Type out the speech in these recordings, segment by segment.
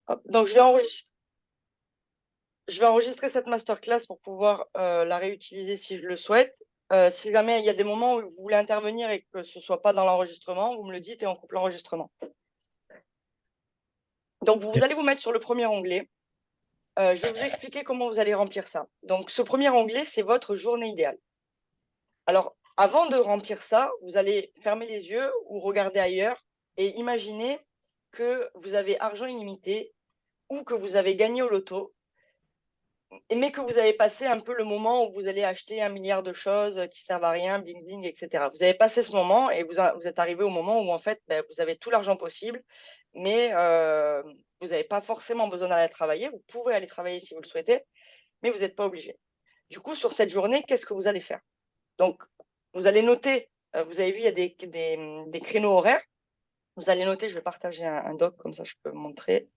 Hop, donc, je vais enregistrer cette masterclass pour pouvoir la réutiliser si je le souhaite. Si jamais il y a des moments où vous voulez intervenir et que ce ne soit pas dans l'enregistrement, vous me le dites et on coupe l'enregistrement. Donc, vous allez vous mettre sur le premier onglet. Je vais vous expliquer comment vous allez remplir ça. Donc, ce premier onglet, c'est votre journée idéale. Alors, avant de remplir ça, vous allez fermer les yeux ou regarder ailleurs et imaginer que vous avez argent illimité ou que vous avez gagné au loto, mais que vous avez passé un peu le moment où vous allez acheter 1 milliard de choses qui servent à rien, bling bling, etc. Vous avez passé ce moment et vous êtes arrivé au moment où en fait, vous avez tout l'argent possible, mais vous n'avez pas forcément besoin d'aller travailler. Vous pouvez aller travailler si vous le souhaitez, mais vous n'êtes pas obligé. Du coup, sur cette journée, qu'est-ce que vous allez faire? Donc, vous allez noter, vous avez vu, il y a des créneaux horaires. Vous allez noter, je vais partager un doc, comme ça je peux montrer.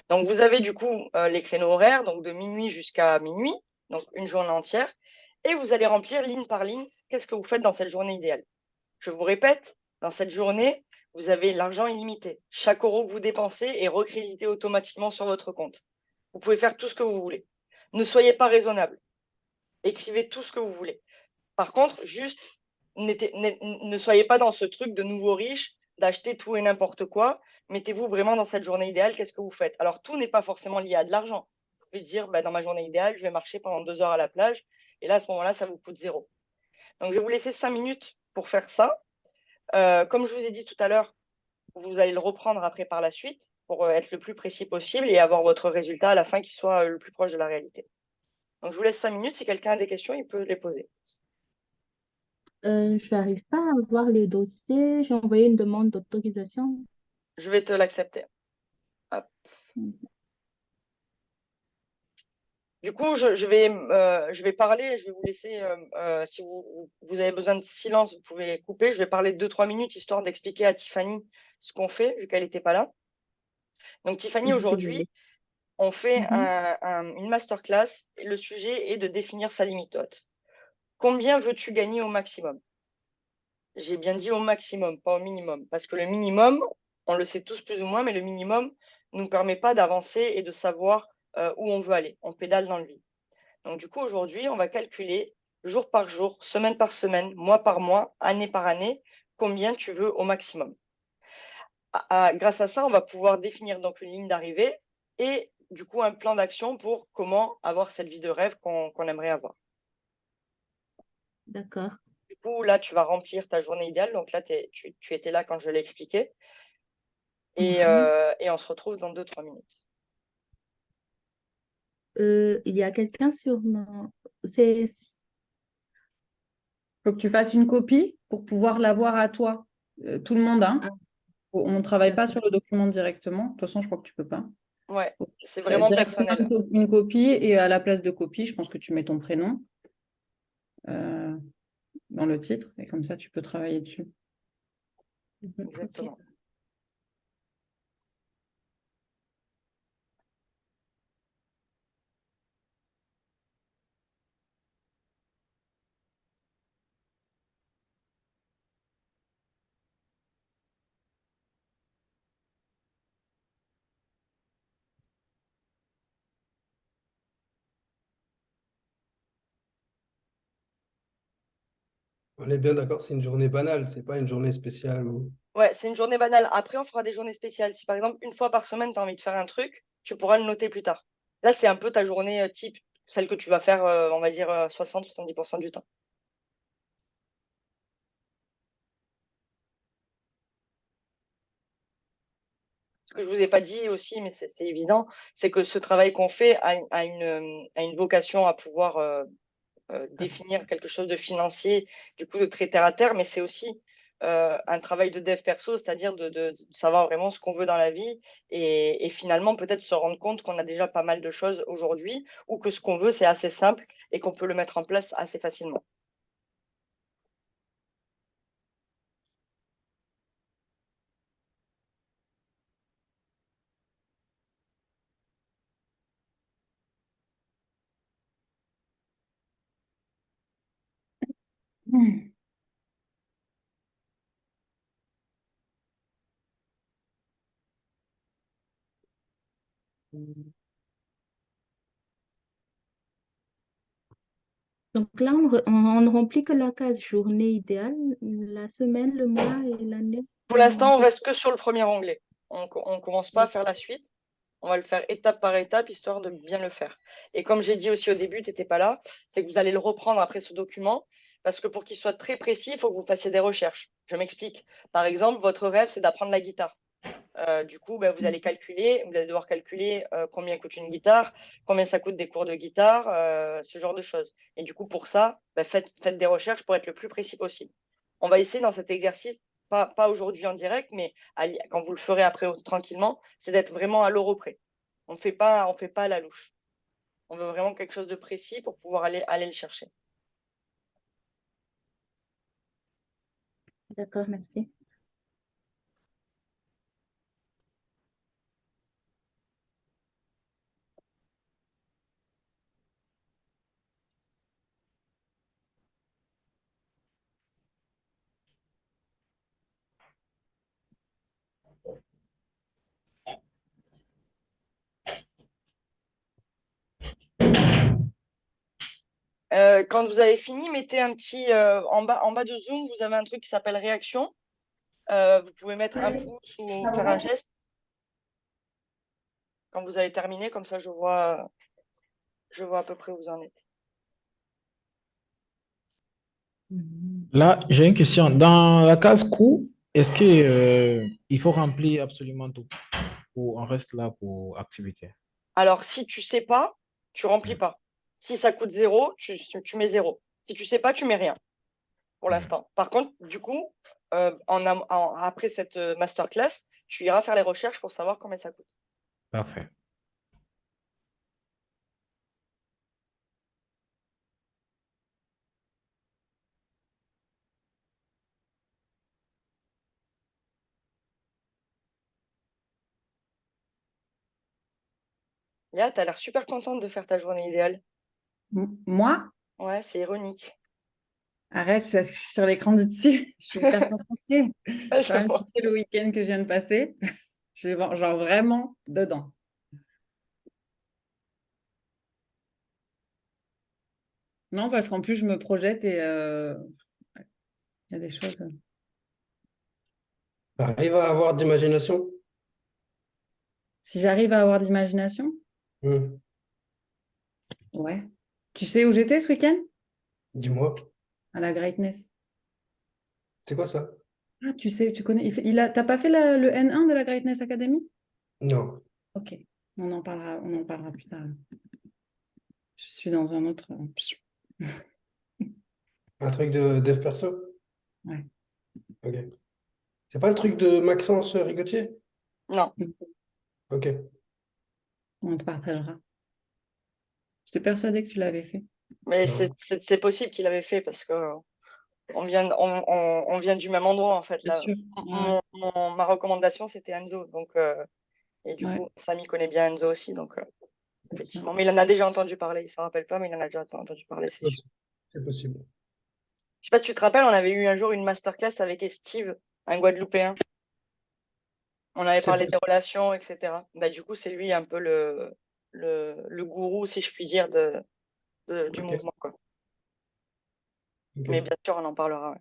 Donc, vous avez du coup les créneaux horaires, donc de minuit jusqu'à minuit, donc une journée entière. Et vous allez remplir ligne par ligne, qu'est-ce que vous faites dans cette journée idéale. Je vous répète, dans cette journée, vous avez l'argent illimité. Chaque euro que vous dépensez est recrédité automatiquement sur votre compte. Vous pouvez faire tout ce que vous voulez. Ne soyez pas raisonnable. Écrivez tout ce que vous voulez. Par contre, juste, ne soyez pas dans ce truc de nouveau riche, d'acheter tout et n'importe quoi. Mettez-vous vraiment dans cette journée idéale, qu'est-ce que vous faites? Alors, tout n'est pas forcément lié à de l'argent. Vous pouvez dire, dans ma journée idéale, je vais marcher pendant 2 heures à la plage. Et là, à ce moment-là, ça vous coûte 0. Donc, je vais vous laisser 5 minutes pour faire ça. Comme je vous ai dit tout à l'heure, vous allez le reprendre après par la suite pour être le plus précis possible et avoir votre résultat à la fin qui soit le plus proche de la réalité. Donc, je vous laisse 5 minutes. Si quelqu'un a des questions, il peut les poser. Je n'arrive pas à voir le dossier. J'ai envoyé une demande d'autorisation. Je vais te l'accepter. Hop. Du coup, je vais parler, je vais vous laisser, si vous avez besoin de silence, vous pouvez couper. Je vais parler 2-3 minutes, histoire d'expliquer à Tiffany ce qu'on fait, vu qu'elle n'était pas là. Donc, Tiffany, Désolée. aujourd'hui, on fait Mhm. une masterclass et le sujet est de définir sa limite haute. Combien veux-tu gagner au maximum? J'ai bien dit au maximum, pas au minimum, parce que le minimum, on le sait tous plus ou moins, mais le minimum ne nous permet pas d'avancer et de savoir où on veut aller. On pédale dans le vide. Donc, du coup, aujourd'hui, on va calculer jour par jour, semaine par semaine, mois par mois, année par année, combien tu veux au maximum. Grâce à ça, on va pouvoir définir donc une ligne d'arrivée et du coup un plan d'action pour comment avoir cette vie de rêve qu'on aimerait avoir. D'accord. Du coup, là, tu vas remplir ta journée idéale. Donc là, tu étais là quand je l'ai expliqué. Mhm. Et on se retrouve dans 2-3 minutes. Il y a quelqu'un sur mon... C'est... Faut que tu fasses une copie pour pouvoir l'avoir à toi. Tout le monde, hein. Ah, On ne travaille pas d'accord. sur le document directement. De toute façon, je crois que tu peux pas. Ouais, Faut que tu c'est fais vraiment directement personnel. une copie et à la place de copie, je pense que tu mets ton prénom euh, dans le titre et comme ça, tu peux travailler dessus. Mhm. Ok. Exactement. On est bien d'accord, c'est une journée banale, c'est pas une journée spéciale. Ouais, c'est une journée banale. Après, on fera des journées spéciales. Si par exemple, une fois par semaine, tu as envie de faire un truc, tu pourras le noter plus tard. Là, c'est un peu ta journée type, celle que tu vas faire, on va dire, 60-70% du temps. Ce que je vous ai pas dit aussi, mais c'est évident, c'est que ce travail qu'on fait a une vocation à pouvoir définir quelque chose de financier, du coup, de très terre à terre, mais c'est aussi un travail de dev perso, c'est-à-dire de savoir vraiment ce qu'on veut dans la vie et finalement peut-être se rendre compte qu'on a déjà pas mal de choses aujourd'hui ou que ce qu'on veut, c'est assez simple et qu'on peut le mettre en place assez facilement. Donc là, on ne remplit que la case journée idéale, la semaine, le mois et l'année. Pour l'instant, on reste que sur le premier onglet. On ne commence pas à faire la suite. On va le faire étape par étape, histoire de bien le faire. Et comme j'ai dit aussi au début, tu n'étais pas là, c'est que vous allez le reprendre après ce document, parce que pour qu'il soit très précis, il faut que vous fassiez des recherches. Je m'explique. Par exemple, votre rêve, c'est d'apprendre la guitare. Du coup, vous allez devoir calculer combien coûte une guitare, combien ça coûte des cours de guitare, ce genre de choses. Et du coup, pour ça, faites des recherches pour être le plus précis possible. On va essayer dans cet exercice, pas aujourd'hui en direct, mais quand vous le ferez après tranquillement, c'est d'être vraiment à l'euro près. On ne fait pas à la louche. On veut vraiment quelque chose de précis pour pouvoir aller le chercher. D'accord, merci. Quand vous avez fini, mettez un petit en bas de Zoom, vous avez un truc qui s'appelle réaction. Vous pouvez mettre un pouce ou faire un geste quand vous avez terminé, comme ça je vois à peu près où vous en êtes. Là, j'ai une question. Dans la case coût, est-ce que, il faut remplir absolument tout ou on reste là pour activité? Alors, si tu sais pas, tu remplis pas. Si ça coûte 0, tu mets 0. Si tu sais pas, tu mets rien pour l'instant. Par contre, du coup, après cette masterclass, tu iras faire les recherches pour savoir combien ça coûte. Parfait. Là, tu as l'air super contente de faire ta journée idéale. Moi, Ouais, c'est ironique. arrête, c'est parce que je suis sur l'écran du dessus. Je suis hyper concentrée. Ouais, je Quand même, vois. tu sais, le week-end que je viens de passer, je suis genre vraiment dedans. Non, parce qu'en plus, je me projette et il y a des choses. Arrive à avoir de l'imagination? Si j'arrive à avoir de l'imagination, Hmm. ouais. Tu sais où j'étais ce week-end? Dis-moi, À la Greatness. c'est quoi ça? Ah, tu sais, tu connais. T'as pas fait le N1 de la Greatness Academy? Non. Ok, on en parlera plus tard. Je suis dans un autre. Un truc de dev perso? Ouais. Ok. C'est pas le truc de Maxence Rigotier? Non, Ok. On te partagera. J'étais persuadée que tu l'avais fait. mais Non. c'est possible qu'il avait fait parce que on vient du même endroit en fait. Bien Là. sûr. Ouais. Ma recommandation, c'était Enzo. Donc, et du Ouais, coup, Samy connaît bien Enzo aussi. Donc, c'est ça. effectivement. Mais il en a déjà entendu parler. Il ne s'en rappelle pas, mais il en a déjà entendu parler, c'est sûr. C'est possible. Je sais pas si tu te rappelles, on avait eu un jour une masterclass avec Steve, un Guadeloupéen. On avait C'est parlé des possible. relations, etc. Du coup, c'est lui un peu le gourou, si je puis dire, du Ok. mouvement, quoi. Ok. Mais bien sûr, on en parlera.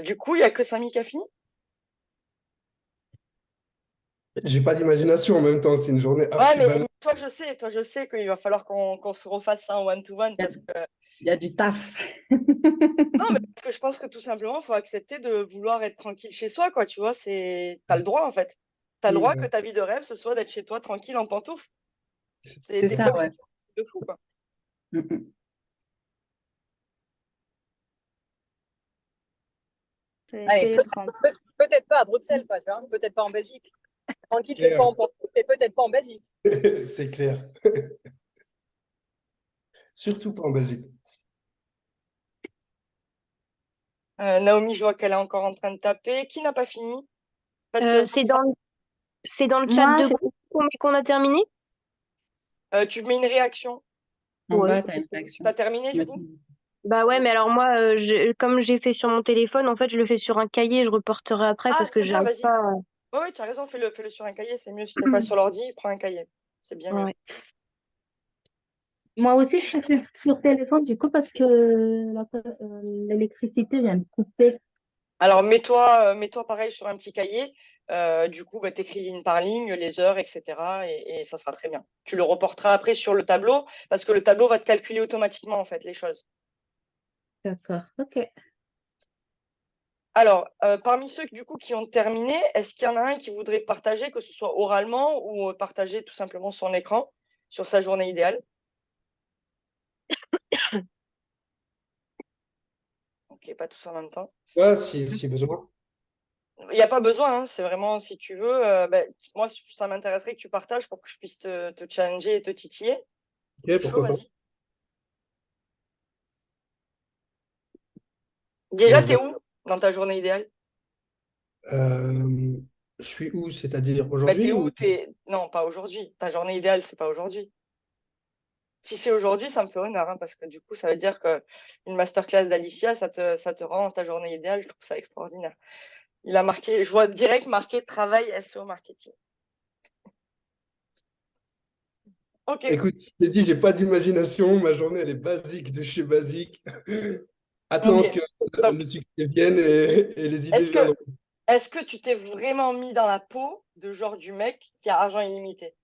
Du coup, il n'y a que Samy qui a fini. J'ai pas d'imagination en même temps, c'est une journée Ouais, archi mais banale. toi, je sais qu'il va falloir qu'on se refasse ça en one-to-one Il y a, parce que il y a du taf. non, mais parce que je pense que tout simplement, il faut accepter de vouloir être tranquille chez soi, quoi. Tu vois, t'as le droit en fait. T'as le Oui, droit que ta vie de rêve, ce soit d'être chez toi tranquille en pantoufles. C'est T'es pas ça, obligé ouais. de faire un truc de fou, quoi. Mm, mm. Allez, C'est tranquille. peut-être pas à Bruxelles, quoi, tu vois, peut-être pas en Belgique. Tranquille chez clair. soi en Portugal, mais peut-être pas en Belgique. C'est clair. Surtout pas en Belgique. Naomi, je vois qu'elle est encore en train de taper. Qui n'a pas fini? Faites, C'est dans le chat Moi, de groupe qu'on a terminé? tu mets une réaction. En Ouais. bas, tu as une réaction. T'as terminé du coup? Bah ouais, mais alors moi, comme j'ai fait sur mon téléphone, en fait, je le fais sur un cahier, je reporterai après Ah, parce que c'est bien, j'arrive vas-y. pas. Oui, tu as raison, fais-le sur un cahier, c'est mieux. Si t'es pas sur l'ordi, prends un cahier. C'est bien mieux. Ouais. Moi aussi, je suis sur téléphone, du coup, parce que l'électricité vient de couper. Alors, mets-toi pareil sur un petit cahier. Du coup, bah, tu écris ligne par ligne, les heures, etc. Et ça sera très bien. Tu le reporteras après sur le tableau parce que le tableau va te calculer automatiquement, en fait, les choses. D'accord, ok. Alors, parmi ceux du coup qui ont terminé, est-ce qu'il y en a un qui voudrait partager, que ce soit oralement ou partager tout simplement son écran sur sa journée idéale? Ok, pas tous en même temps. Ouais, si besoin. Il n'y a pas besoin, hein, c'est vraiment si tu veux. Moi, ça m'intéresserait que tu partages pour que je puisse te challenger et te titiller. Ok, T'es chaud, pourquoi pas. vas-y. Déjà, Je t'es dois- où dans ta journée idéale? Euh, je suis où? C'est-à-dire Bah, t'es aujourd'hui où? ou... Non, pas aujourd'hui. Ta journée idéale, c'est pas aujourd'hui. Si c'est aujourd'hui, ça me fait honneur, hein, parce que du coup, ça veut dire que une masterclass d'Alicia, ça te rend ta journée idéale. Je trouve ça extraordinaire. Il a marqué, je vois direct marqué travail SEO marketing. Ok, Écoute, je t'ai dit, j'ai pas d'imagination. Ma journée, elle est basique de chez basique. ok. Attends que Donc, le succès vienne et les idées est-ce que, viendront. est-ce que tu t'es vraiment mis dans la peau de genre du mec qui a argent illimité?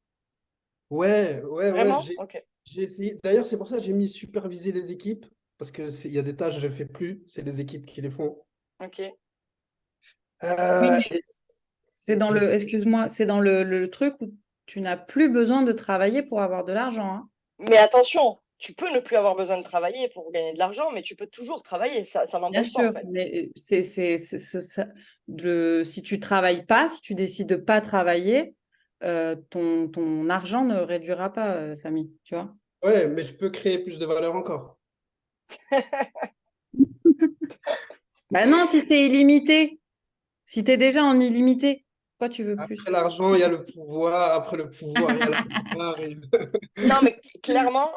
Ouais. Vraiment? Ok. J'ai essayé. D'ailleurs, c'est pour ça que j'ai mis superviser les équipes. Parce que il y a des tâches que je ne fais plus. C'est les équipes qui les font. Ok. Oui, Euh, mais et, c'est dans et- excuse-moi, c'est dans le truc où tu n'as plus besoin de travailler pour avoir de l'argent, hein. Mais attention, tu peux ne plus avoir besoin de travailler pour gagner de l'argent, mais tu peux toujours travailler. Ça Bien n'empêche pas, en sûr, fait. mais si tu travailles pas, si tu décides de pas travailler, ton argent ne réduira pas, Samy, tu vois. ouais, mais je peux créer plus de valeur encore. Bah non, si c'est illimité, si tu es déjà en illimité, pourquoi tu veux Après plus? l'argent, il y a le pouvoir. Après le pouvoir, il y a la gloire. Non, mais clairement,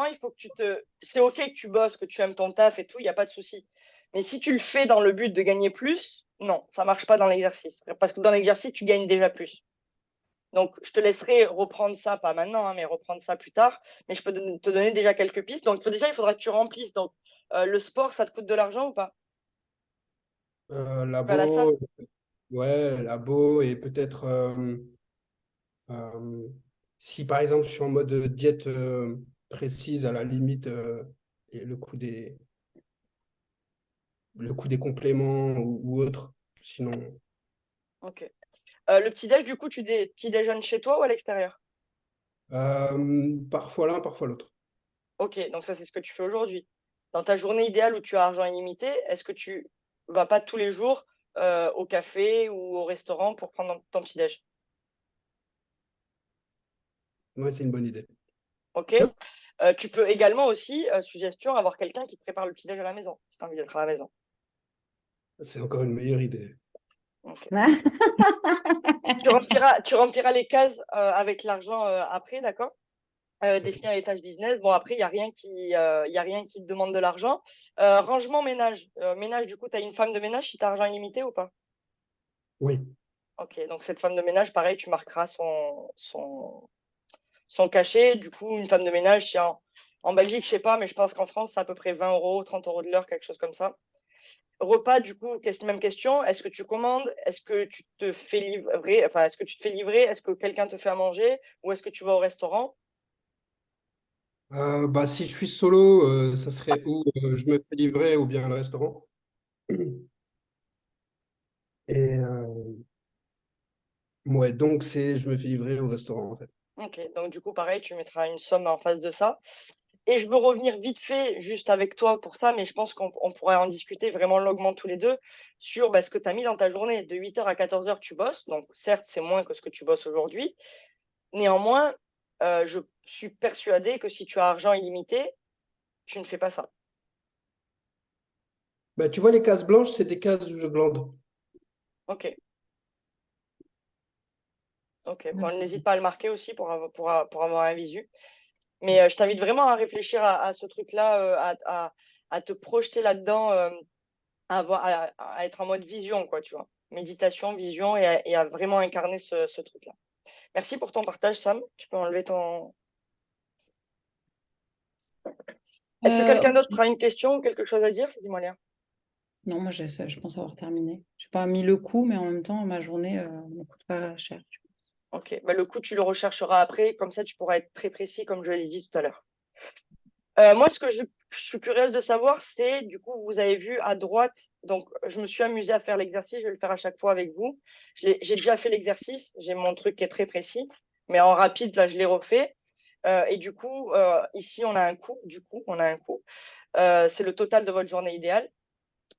il faut que tu te. C'est OK que tu bosses, que tu aimes ton taf et tout, il n'y a pas de souci. Mais si tu le fais dans le but de gagner plus, non, ça ne marche pas dans l'exercice. Parce que dans l'exercice, tu gagnes déjà plus. Donc, je te laisserai reprendre ça, pas maintenant, hein, mais reprendre ça plus tard. Mais je peux te donner déjà quelques pistes. Donc, il faudra que tu remplisses. Donc, le sport, ça te coûte de l'argent ou pas? Tu vas à la salle? Labo, ouais, labo et peut-être euh, si par exemple je suis en mode diète précise, à la limite, et le coût des compléments ou autre. Sinon, OK. Le petit-déj, du coup, petit déjeunes chez toi ou à l'extérieur? parfois l'un, parfois l'autre. OK, donc ça, c'est ce que tu fais aujourd'hui. Dans ta journée idéale où tu as argent illimité, est-ce que tu vas pas tous les jours au café ou au restaurant pour prendre ton petit-déj? Ouais, c'est une bonne idée. OK. Tu peux également aussi, suggestion, avoir quelqu'un qui te prépare le petit-déj à la maison, si tu as envie d'être à la maison. C'est encore une meilleure idée. OK. Tu rempliras les cases avec l'argent après, d'accord? Ok. Définir les tâches business. Bon, après, il y a rien qui te demande de l'argent. Rangement, ménage. Ménage, du coup, tu as une femme de ménage si tu as argent illimité ou pas? Oui. OK, donc cette femme de ménage, pareil, tu marqueras son cachet. Du coup, une femme de ménage, si en Belgique, je sais pas, mais je pense qu'en France, c'est à peu près 20 euros, 30 euros de l'heure, quelque chose comme ça. Repas, du coup, même question. Est-ce que tu commandes? Est-ce que tu te fais livrer? Enfin, est-ce que tu te fais livrer? Est-ce que quelqu'un te fait à manger? Ou est-ce que tu vas au restaurant? Bah, si je suis solo, ça serait où je me fais livrer ou bien le restaurant. Et ouais, donc je me fais livrer au restaurant en fait. OK, donc du coup, pareil, tu mettras une somme en face de ça. Et je veux revenir vite fait, juste avec toi pour ça, mais je pense qu'on pourrait en discuter vraiment longuement tous les deux sur ce que tu as mis dans ta journée. De 8 heures à 14 heures, tu bosses. Donc, certes, c'est moins que ce que tu bosses aujourd'hui. Néanmoins, je suis persuadée que si tu as argent illimité, tu ne fais pas ça. Bah, tu vois, les cases blanches, c'est des cases où je glande. OK. OK. Bon, n'hésite pas à le marquer aussi pour avoir un visu. Mais je t'invite vraiment à réfléchir à ce truc-là, à te projeter là-dedans, à être en mode vision, quoi, tu vois. méditation, vision et à vraiment incarner ce truc-là. Merci pour ton partage, Sam. Tu peux enlever ton... Est-ce que quelqu'un d'autre a une question ou quelque chose à dire? Dis-moi, Léa. Non, moi, je pense avoir terminé. Je n'ai pas mis le coût, mais en même temps, ma journée ne coûte pas cher. Ok, bah, le coup, tu le rechercheras après. Comme ça, tu pourras être très précis, comme je l'ai dit tout à l'heure. Moi, ce que je suis curieuse de savoir, c'est, du coup, vous avez vu à droite, donc je me suis amusée à faire l'exercice, je vais le faire à chaque fois avec vous. J'ai déjà fait l'exercice, j'ai mon truc qui est très précis, mais en rapide, là, je l'ai refait. Et du coup, ici, on a un coût, c'est le total de votre journée idéale.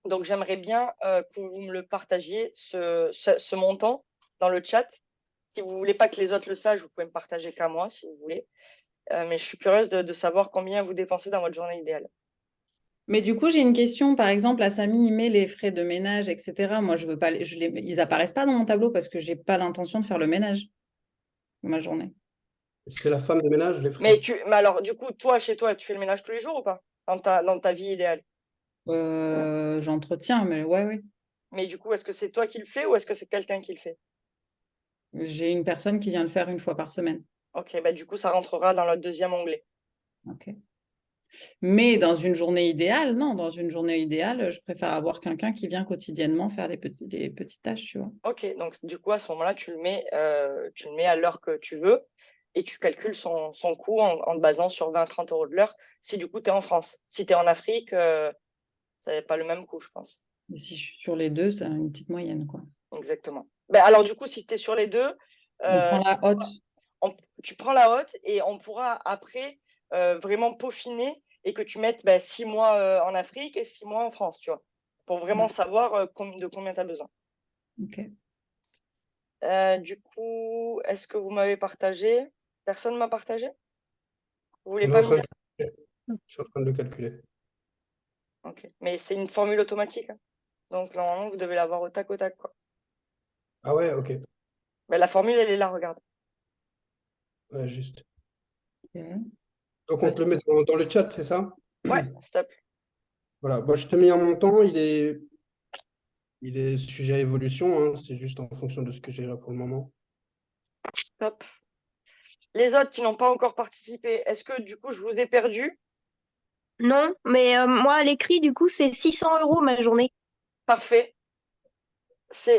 Donc, j'aimerais bien que vous me le partagiez, ce montant, dans le chat. Si vous ne voulez pas que les autres le sachent, vous pouvez me partager qu'à moi, si vous voulez. Mais je suis curieuse de savoir combien vous dépensez dans votre journée idéale. Mais du coup, j'ai une question. Par exemple, à Samy, il met les frais de ménage, etc. Moi, je veux pas, ils apparaissent pas dans mon tableau parce que j'ai pas l'intention de faire le ménage dans ma journée. C'est la femme de ménage, les frais. Mais alors, du coup, toi, chez toi, tu fais le ménage tous les jours ou pas? Dans ta vie idéale. J'entretiens, mais ouais. Mais du coup, est-ce que c'est toi qui le fais ou est-ce que c'est quelqu'un qui le fait? J'ai une personne qui vient le faire une fois par semaine. Ok, bah du coup, ça rentrera dans le deuxième onglet. Ok. Mais dans une journée idéale, non, dans une journée idéale, je préfère avoir quelqu'un qui vient quotidiennement faire les petites tâches, tu vois. Ok, donc du coup, à ce moment-là, tu le mets à l'heure que tu veux et tu calcules son coût en te basant sur 20-30 euros de l'heure si du coup, tu es en France. Si tu es en Afrique, ça n'est pas le même coût, je pense. Et si je suis sur les deux, c'est une petite moyenne, quoi. Exactement. Ben, alors, du coup, si tu es sur les deux, On prend la haute. tu prends la haute et on pourra après vraiment peaufiner et que tu mettes 6 mois en Afrique et 6 mois en France, tu vois, pour vraiment savoir de combien tu as besoin. Ok. Du coup, est-ce que vous m'avez partagé? Personne ne m'a partagé? Vous voulez On est pas en me train dire? de... Je suis en train de le calculer. Ok. Mais c'est une formule automatique, hein. Donc, normalement, vous devez l'avoir au tac, quoi. Ah ouais, ok. Mais la formule, elle est là, regarde. Ouais, juste. Ok. Donc, on te le met dans le chat, c'est ça? Ouais, stop. Voilà. Moi, je te mets un montant. Il est sujet à évolution, hein. C'est juste en fonction de ce que j'ai là pour le moment. Top. Les autres qui n'ont pas encore participé, est-ce que du coup, je vous ai perdu? Non, mais moi, à l'écrit, du coup, c'est 600 € ma journée. Parfait.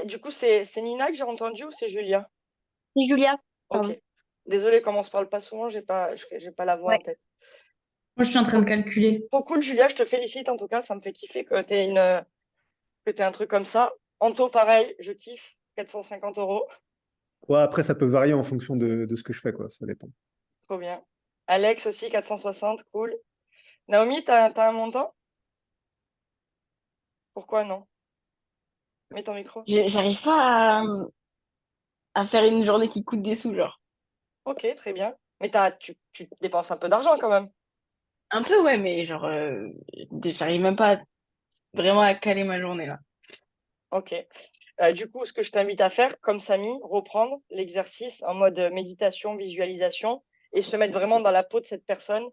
Du coup, c'est Nina que j'ai entendu ou c'est Julia? C'est Julia. Ok. Pardon. Désolée, comme on se parle pas souvent, j'ai pas la voix en Ouais. tête. Moi, je suis en train de calculer. Trop cool, Julia, je te félicite en tout cas, ça me fait kiffer que t'aies un truc comme ça. Anto, pareil, je kiffe, 450 euros, Ouais, après, ça peut varier en fonction de ce que je fais, quoi. Ça dépend. trop bien. Alex aussi, 460, cool. Naomi, t'as un montant? Pourquoi non? Mets ton micro. J'arrive pas à faire une journée qui coûte des sous, genre. Ok, très bien. Mais tu dépenses un peu d'argent quand même. Un peu, ouais, mais genre, j'arrive même pas vraiment à caler ma journée, là. Ok. Du coup, ce que je t'invite à faire, comme Samy, reprendre l'exercice en mode méditation, visualisation, et se mettre vraiment dans la peau de cette personne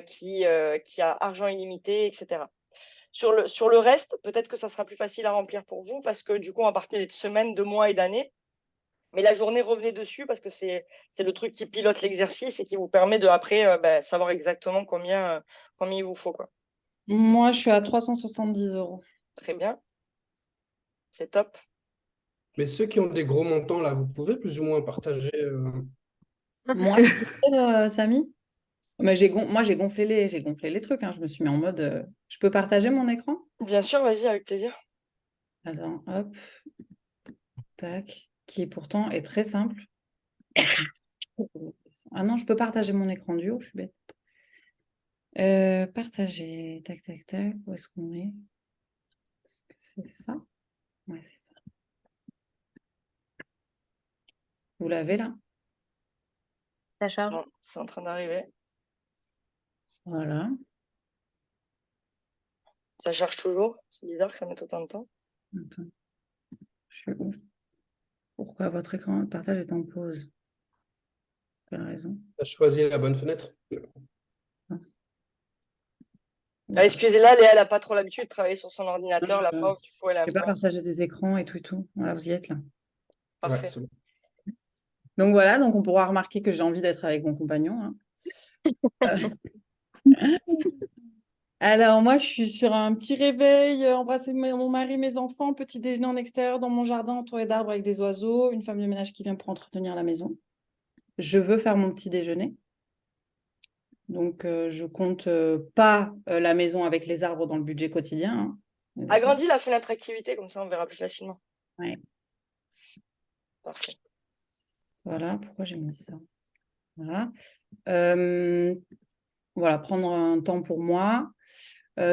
qui a argent illimité, etc. Sur le reste, peut-être que ça sera plus facile à remplir pour vous, parce que du coup, on va partir de semaines, de mois et d'années. Mais la journée, revenez dessus, parce que c'est le truc qui pilote l'exercice et qui vous permet de, après, savoir exactement combien il vous faut, quoi. Moi, je suis à 370 €. Très bien. C'est top. Mais ceux qui ont des gros montants, là, vous pouvez plus ou moins partager. Moi, Samy? Mais moi, j'ai gonflé les trucs, hein. Je me suis mis en mode. Je peux partager mon écran? Bien sûr, vas-y, avec plaisir. Alors, hop, tac, qui pourtant est très simple. Attends. Ah non, je peux partager mon écran duo, je suis bête. Partager, tac, tac, tac, où est-ce qu'on est? Est-ce que c'est ça? Ouais, c'est ça. Vous l'avez là? Ça charge. Non, c'est en train d'arriver. Voilà. Ça charge toujours. C'est bizarre que ça mette autant de temps. Attends. Je suis où? Pourquoi votre écran de partage est en pause? Quelle raison? Tu as choisi la bonne fenêtre. Tu Ah, excusez-la, Léa, elle n'a pas trop l'habitude de travailler sur son ordinateur, la Je pauvre, du coup, elle est un n'ai peu pas partagé des écrans et tout et tout. Voilà, vous y êtes là. Ouais, parfait. c'est bon. Donc voilà, donc on pourra remarquer que j'ai envie d'être avec mon compagnon, hein. Alors moi, je suis sur un petit réveil, embrasser mon mari, mes enfants, petit déjeuner en extérieur dans mon jardin entouré d'arbres avec des oiseaux, une femme de ménage qui vient pour entretenir la maison. Je veux faire mon petit déjeuner. Donc je compte pas la maison avec les arbres dans le budget quotidien, hein. On est d'accord. Agrandis la fenêtre activité, comme ça on verra plus facilement. Ouais. Parfait. Voilà, pourquoi j'ai mis ça? Voilà. Voilà, prendre un temps pour moi.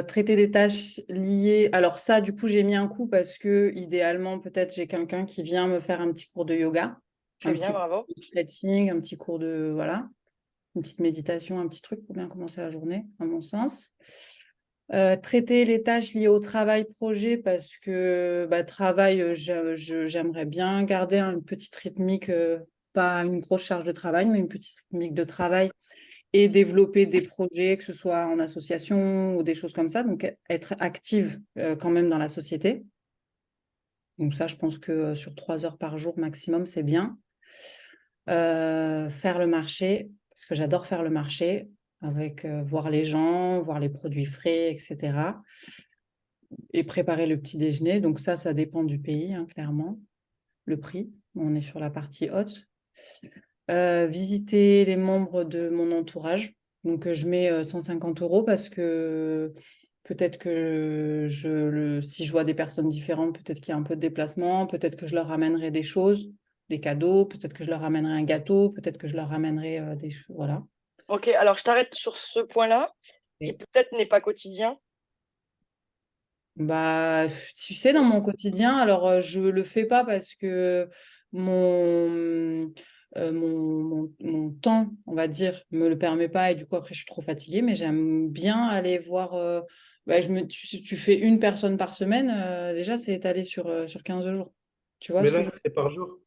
Traiter des tâches liées. Alors ça, du coup, j'ai mis un coup parce que idéalement, peut-être j'ai quelqu'un qui vient me faire un petit cours de yoga, Très un bien, petit cours bravo. de stretching, un petit cours de voilà, une petite méditation, un petit truc pour bien commencer la journée, à mon sens. Traiter les tâches liées au travail projet parce que travail, j'aimerais bien garder une petite rythmique, pas une grosse charge de travail, mais une petite rythmique de travail et développer des projets, que ce soit en association ou des choses comme ça. Donc, être active quand même dans la société. Donc ça, je pense que sur 3 heures par jour maximum, c'est bien. Faire le marché, parce que j'adore faire le marché, avec voir les gens, voir les produits frais, etc. Et préparer le petit déjeuner. Donc ça dépend du pays, hein, clairement, le prix. On est sur la partie haute. Visiter les membres de mon entourage. Donc, je mets 150 € parce que peut-être que si je vois des personnes différentes, peut-être qu'il y a un peu de déplacement, peut-être que je leur ramènerai des choses, des cadeaux, peut-être que je leur ramènerai un gâteau, peut-être que je leur ramènerai des choses. Voilà. Ok, alors je t'arrête sur ce point-là, qui Oui. peut-être n'est pas quotidien. Bah, tu sais, dans mon quotidien, alors je le fais pas parce que mon, mon temps, on va dire, me le permet pas et du coup après je suis trop fatiguée, mais j'aime bien aller voir. Tu fais une personne par semaine, déjà c'est étalé sur 15 jours. Tu vois Mais ce que là, je veux dire? c'est par jour.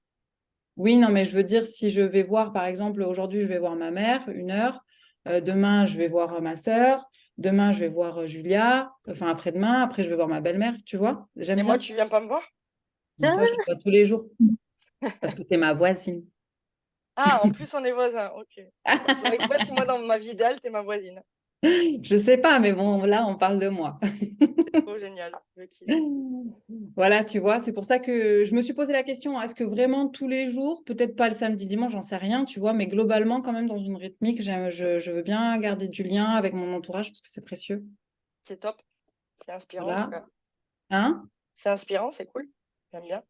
Oui, non, mais je veux dire, si je vais voir, par exemple, aujourd'hui, je vais voir ma mère, 1 heure. Demain, je vais voir ma sœur. Demain, je vais voir Julia. Enfin, après-demain, après, je vais voir ma belle-mère, tu vois? J'aime Et moi, bien. tu viens pas me voir? Mais toi, je te vois tous les jours parce que tu es ma voisine. Ah, en plus, on est voisins, ok. Bah, faudrait que je vois si moi, dans ma vie idéale, t'es ma voisine. Je sais pas, mais bon, là, on parle de moi. C'est trop génial. Je kiffe. Voilà, tu vois, c'est pour ça que je me suis posé la question, est-ce que vraiment tous les jours, peut-être pas le samedi, dimanche, j'en sais rien, tu vois, mais globalement, quand même, dans une rythmique, je veux bien garder du lien avec mon entourage parce que c'est précieux. C'est top. C'est inspirant, en tout Voilà. cas. Hein? C'est inspirant, c'est cool. J'aime bien.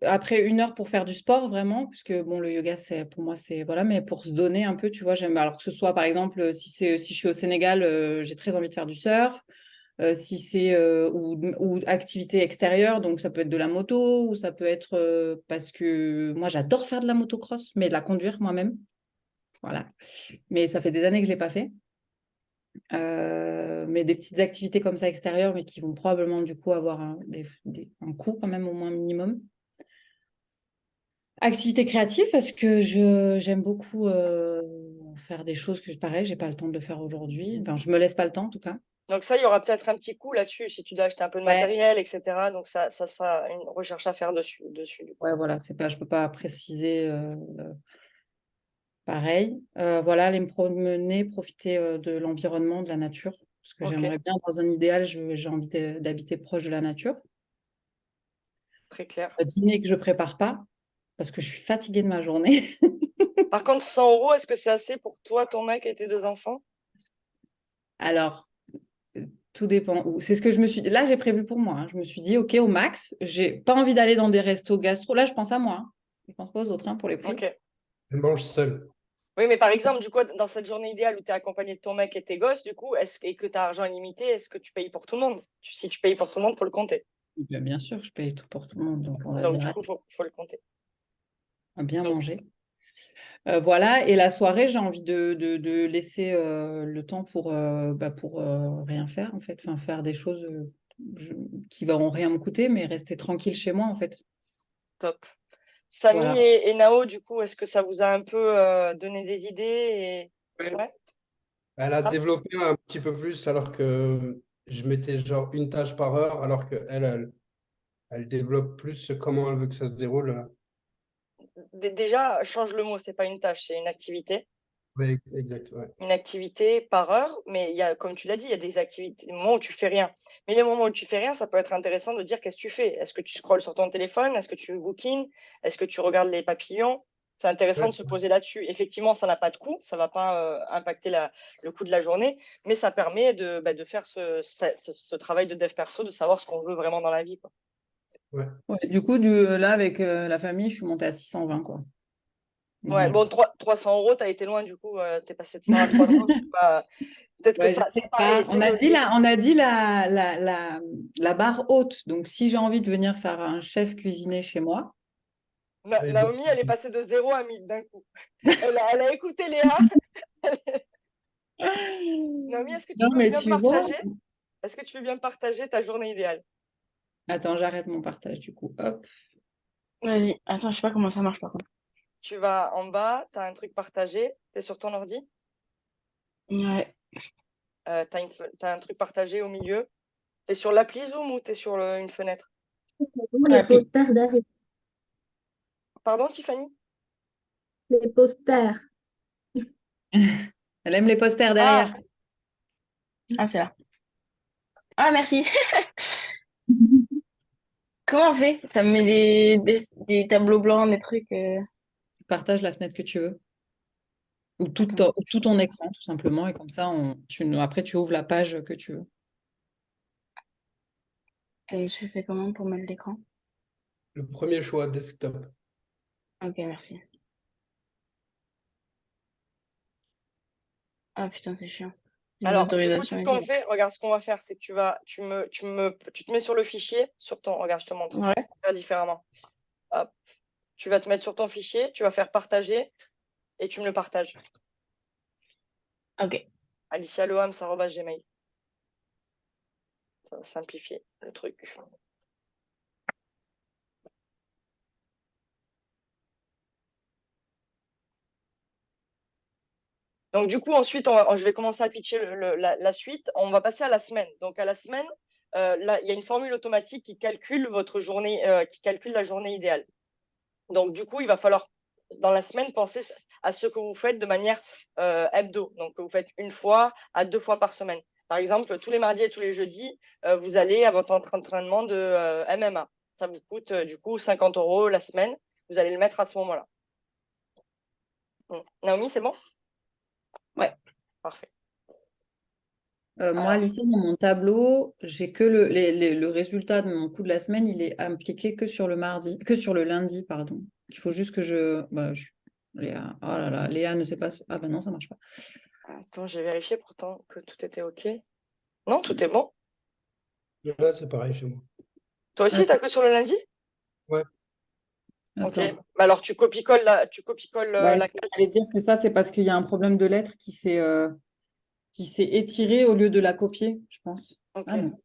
Après 1 heure pour faire du sport, vraiment, puisque bon, le yoga, pour moi, c'est voilà, mais pour se donner un peu, tu vois, j'aime. Alors que ce soit, par exemple, si je suis au Sénégal, j'ai très envie de faire du surf. Si c'est ou activité extérieure, donc ça peut être de la moto, ou ça peut être parce que moi, j'adore faire de la motocross, mais de la conduire moi-même. Voilà. Mais ça fait des années que je ne l'ai pas fait. Mais des petites activités comme ça extérieures, mais qui vont probablement du coup avoir un coût quand même au moins minimum. Activité créative parce que j'aime beaucoup faire des choses que pareil, j'ai pas le temps de le faire aujourd'hui. Enfin, je me laisse pas le temps en tout cas. Donc ça, il y aura peut-être un petit coup là-dessus, si tu dois acheter un peu de Ouais, matériel, etc. Donc ça sera une recherche à faire dessus. Du coup. ouais, voilà, c'est pas, je peux pas préciser pareil. Voilà, aller me promener, profiter de l'environnement, de la nature, parce que Ok, j'aimerais bien, dans un idéal, j'ai envie d'habiter proche de la nature. très clair. Dîner que je prépare pas, parce que je suis fatiguée de ma journée. Par contre, 100 €, est-ce que c'est assez pour toi, ton mec et tes 2 enfants? Alors, tout dépend où. C'est ce que je me suis dit. Là, j'ai prévu pour moi, hein. Je me suis dit, OK, au max, j'ai pas envie d'aller dans des restos gastro. Là, je pense à moi, hein. Je pense pas aux autres, hein, pour les prix. Ok. Elle mange seule. Oui, mais par exemple, du coup, dans cette journée idéale où tu es accompagné de ton mec et tes gosses, du coup, et que tu as argent illimité, est-ce que tu payes pour tout le monde? Si tu payes pour tout le monde, il faut le compter. Bien sûr, je paye tout pour tout le monde, donc on va Donc, dire du coup, faut le compter. à bien Donc, manger. Voilà, et la soirée, j'ai envie de laisser le temps pour rien faire, en fait. Enfin, faire des choses qui vont rien me coûter, mais rester tranquille chez moi, en fait. top. Samy Voilà. et Nao, du coup, est-ce que ça vous a un peu donné des idées Ouais. Ouais. Elle a Ah, développé un petit peu plus alors que je mettais genre une tâche par heure alors que elle développe plus comment elle veut que ça se déroule. déjà, change le mot, c'est pas une tâche, c'est une activité. Oui, exact. Ouais. Une activité par heure, mais il y a, comme tu l'as dit, il y a des activités, des moments où tu fais rien. Mais les moments où tu fais rien, ça peut être intéressant de dire qu'est-ce que tu fais. Est-ce que tu scrolles sur ton téléphone? Est-ce que tu bouquines? Est-ce que tu regardes les papillons? C'est intéressant Ouais, de se poser là-dessus. Effectivement, ça n'a pas de coût, ça va pas impacter le coût de la journée, mais ça permet de faire ce travail de dev perso, de savoir ce qu'on veut vraiment dans la vie, quoi. ouais. Ouais, du coup, là, avec la famille, je suis montée à 620, quoi. Ouais, Journée. bon, 300 euros, tu as été loin, du coup, tu es passé de 100 à 300. Peut-être que Ouais, je ça sais paraît pas. les On a dit évoluer. la barre haute. Donc, si j'ai envie de venir faire un chef cuisiner chez moi, Et Naomi, elle est passée de 0 à 1000 d'un coup. Elle a écouté Léa. Naomi, est-ce que tu non, veux mais bien tu vois. partager? Est-ce que tu veux bien partager ta journée idéale? Attends, j'arrête mon partage du coup. Hop. Vas-y, attends, je sais pas comment ça marche par contre. Tu vas en bas, tu as un truc partagé, tu es sur ton ordi, Ouais. tu as un truc partagé au milieu. Tu es sur l'appli Zoom ou tu es sur une fenêtre? Les Appli. posters derrière. Pardon, Tiffany? Les posters. Elle aime les posters Ah, derrière. Ah, c'est là. Ah, merci. Comment on fait? Ça me met des tableaux blancs, des trucs. Partage la fenêtre que tu veux. Ou Attends. tout ton écran, tout simplement. Et comme ça, après, tu ouvres la page que tu veux. Et je fais comment pour mettre l'écran? le premier choix, desktop. Ok, merci. Ah putain, c'est chiant. Les alors, du coup, c'est autorisations ce et qu'on tout. fait. Regarde, ce qu'on va faire, c'est que tu te mets sur le fichier, sur ton. Regarde, je te montre. Ouais, Faire différemment. Hop. Tu vas te mettre sur ton fichier, tu vas faire partager et tu me le partages. ok. Alicia.lohams@gmail. Ça va simplifier le truc. Donc, du coup, ensuite, je vais commencer à pitcher la suite. On va passer à la semaine. Donc, à la semaine, là, il y a une formule automatique qui calcule votre journée, qui calcule la journée idéale. Donc, du coup, il va falloir, dans la semaine, penser à ce que vous faites de manière hebdo. Donc, que vous faites une fois à 2 fois par semaine. Par exemple, tous les mardis et tous les jeudis, vous allez à votre entraînement de MMA. Ça vous coûte, du coup, 50 € la semaine. Vous allez le mettre à ce moment-là. Naomi, c'est bon? Ouais. Parfait. Moi, Alors, Alicia, dans mon tableau, j'ai que le résultat de mon coup de la semaine, il est impliqué que sur le lundi, pardon. Il faut juste que Léa, oh là là, Léa ne sait pas. Ah ben non, ça marche pas. attends, j'ai vérifié pourtant que tout était OK. Non, tout est bon. Là, c'est pareil chez moi. Toi aussi, Attends, t'as que sur le lundi? Ouais. OK. attends. Bah alors, tu copies-colles Ouais, la ce que case. j'allais dire, c'est ça, c'est parce qu'il y a un problème de lettre qui s'est étiré au lieu de la copier, je pense. Ah OK. non,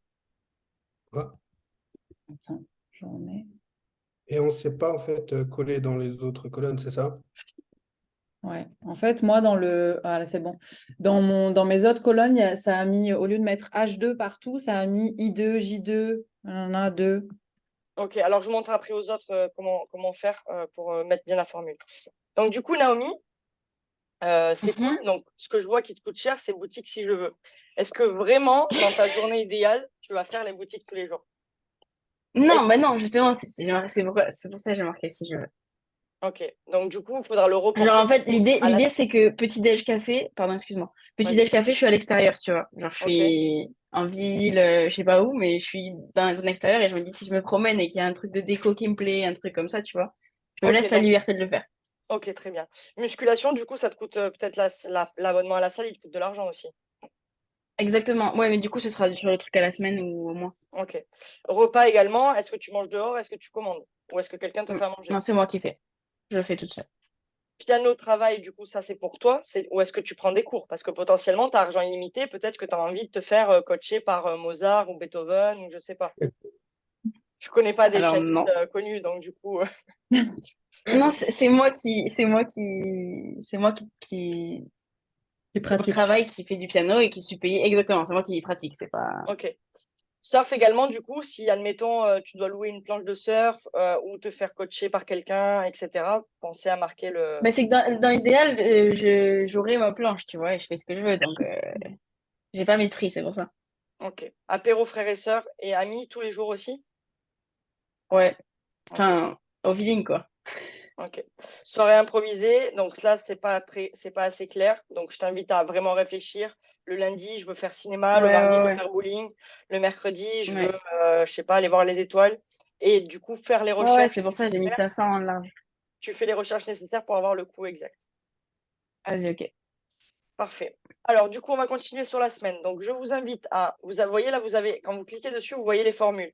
Ouais. attends, j'en ai. Et on ne sait pas en fait coller dans les autres colonnes, c'est ça? Ouais, en fait, moi, ah là, c'est bon. Dans mes autres colonnes, ça a mis, au lieu de mettre H2 partout, ça a mis I2, J2, nanana, 2. OK. Alors, je vous montre après aux autres comment faire pour mettre bien la formule. Donc, du coup, Naomi, c'est Mhm. cool. Donc, ce que je vois qui te coûte cher, c'est boutique si je veux. Est-ce que vraiment, dans ta journée idéale, tu vas faire les boutiques tous les jours? Non, bah non, justement, c'est pour ça que j'ai marqué si je veux. OK. Donc, du coup, il faudra le Genre, reporter en fait, à la l'idée, c'est que petit-déj café, pardon, excuse-moi. Vas-y. Petit-déj café, je suis à l'extérieur, tu vois. Genre, je OK. suis en ville, je sais pas où, mais je suis dans un extérieur et je me dis, si je me promène et qu'il y a un truc de déco qui me plaît, un truc comme ça, tu vois, je me OK. laisse la liberté de le faire. OK, très bien. Musculation, du coup, ça te coûte peut-être l'abonnement à la salle, il te coûte de l'argent aussi. Exactement. Ouais, mais du coup, ce sera sur le truc à la semaine ou au moins. OK. Repas également, est-ce que tu manges dehors? Est-ce que tu commandes? Ou est-ce que quelqu'un te fait à manger? Non, c'est moi qui fais. Je le fais toute seule. Piano, travail, du coup, ça c'est pour toi. Ou est-ce que tu prends des cours? Parce que potentiellement, tu as argent illimité, peut-être que tu as envie de te faire coacher par Mozart ou Beethoven ou je sais pas. Je connais pas des Alors, pianistes non. connus, donc du coup. Non, c'est moi qui C'est Au pratique. travail qui fait du piano et qui suis payée exactement. C'est moi qui pratique, c'est pas. Ok. Surf également, du coup, si, admettons, tu dois louer une planche de surf ou te faire coacher par quelqu'un, etc., pensez à marquer le... Bah, c'est que dans l'idéal, j'aurai ma planche, tu vois, et je fais ce que je veux. Donc, j'ai pas mis de prix, c'est pour ça. Ok. Apéro frères et sœurs et amis tous les jours aussi? Ouais. Ok. Enfin, au feeling, quoi. Ok. Soirée improvisée, donc là, c'est pas assez clair. Donc, je t'invite à vraiment réfléchir. Le lundi, je veux faire cinéma. Le Ouais, mardi, je ouais, veux ouais. faire bowling. Le mercredi, je veux, Ouais, je sais pas, aller voir les étoiles. Et du coup, faire les ouais, ouais, recherches c'est pour ça que j'ai mis nécessaires. 500 en large. Tu fais les recherches nécessaires pour avoir le coût exact. Vas-y, ok. Parfait. Alors, du coup, on va continuer sur la semaine. Donc, je vous invite à, voyez là, quand vous cliquez dessus, vous voyez les formules.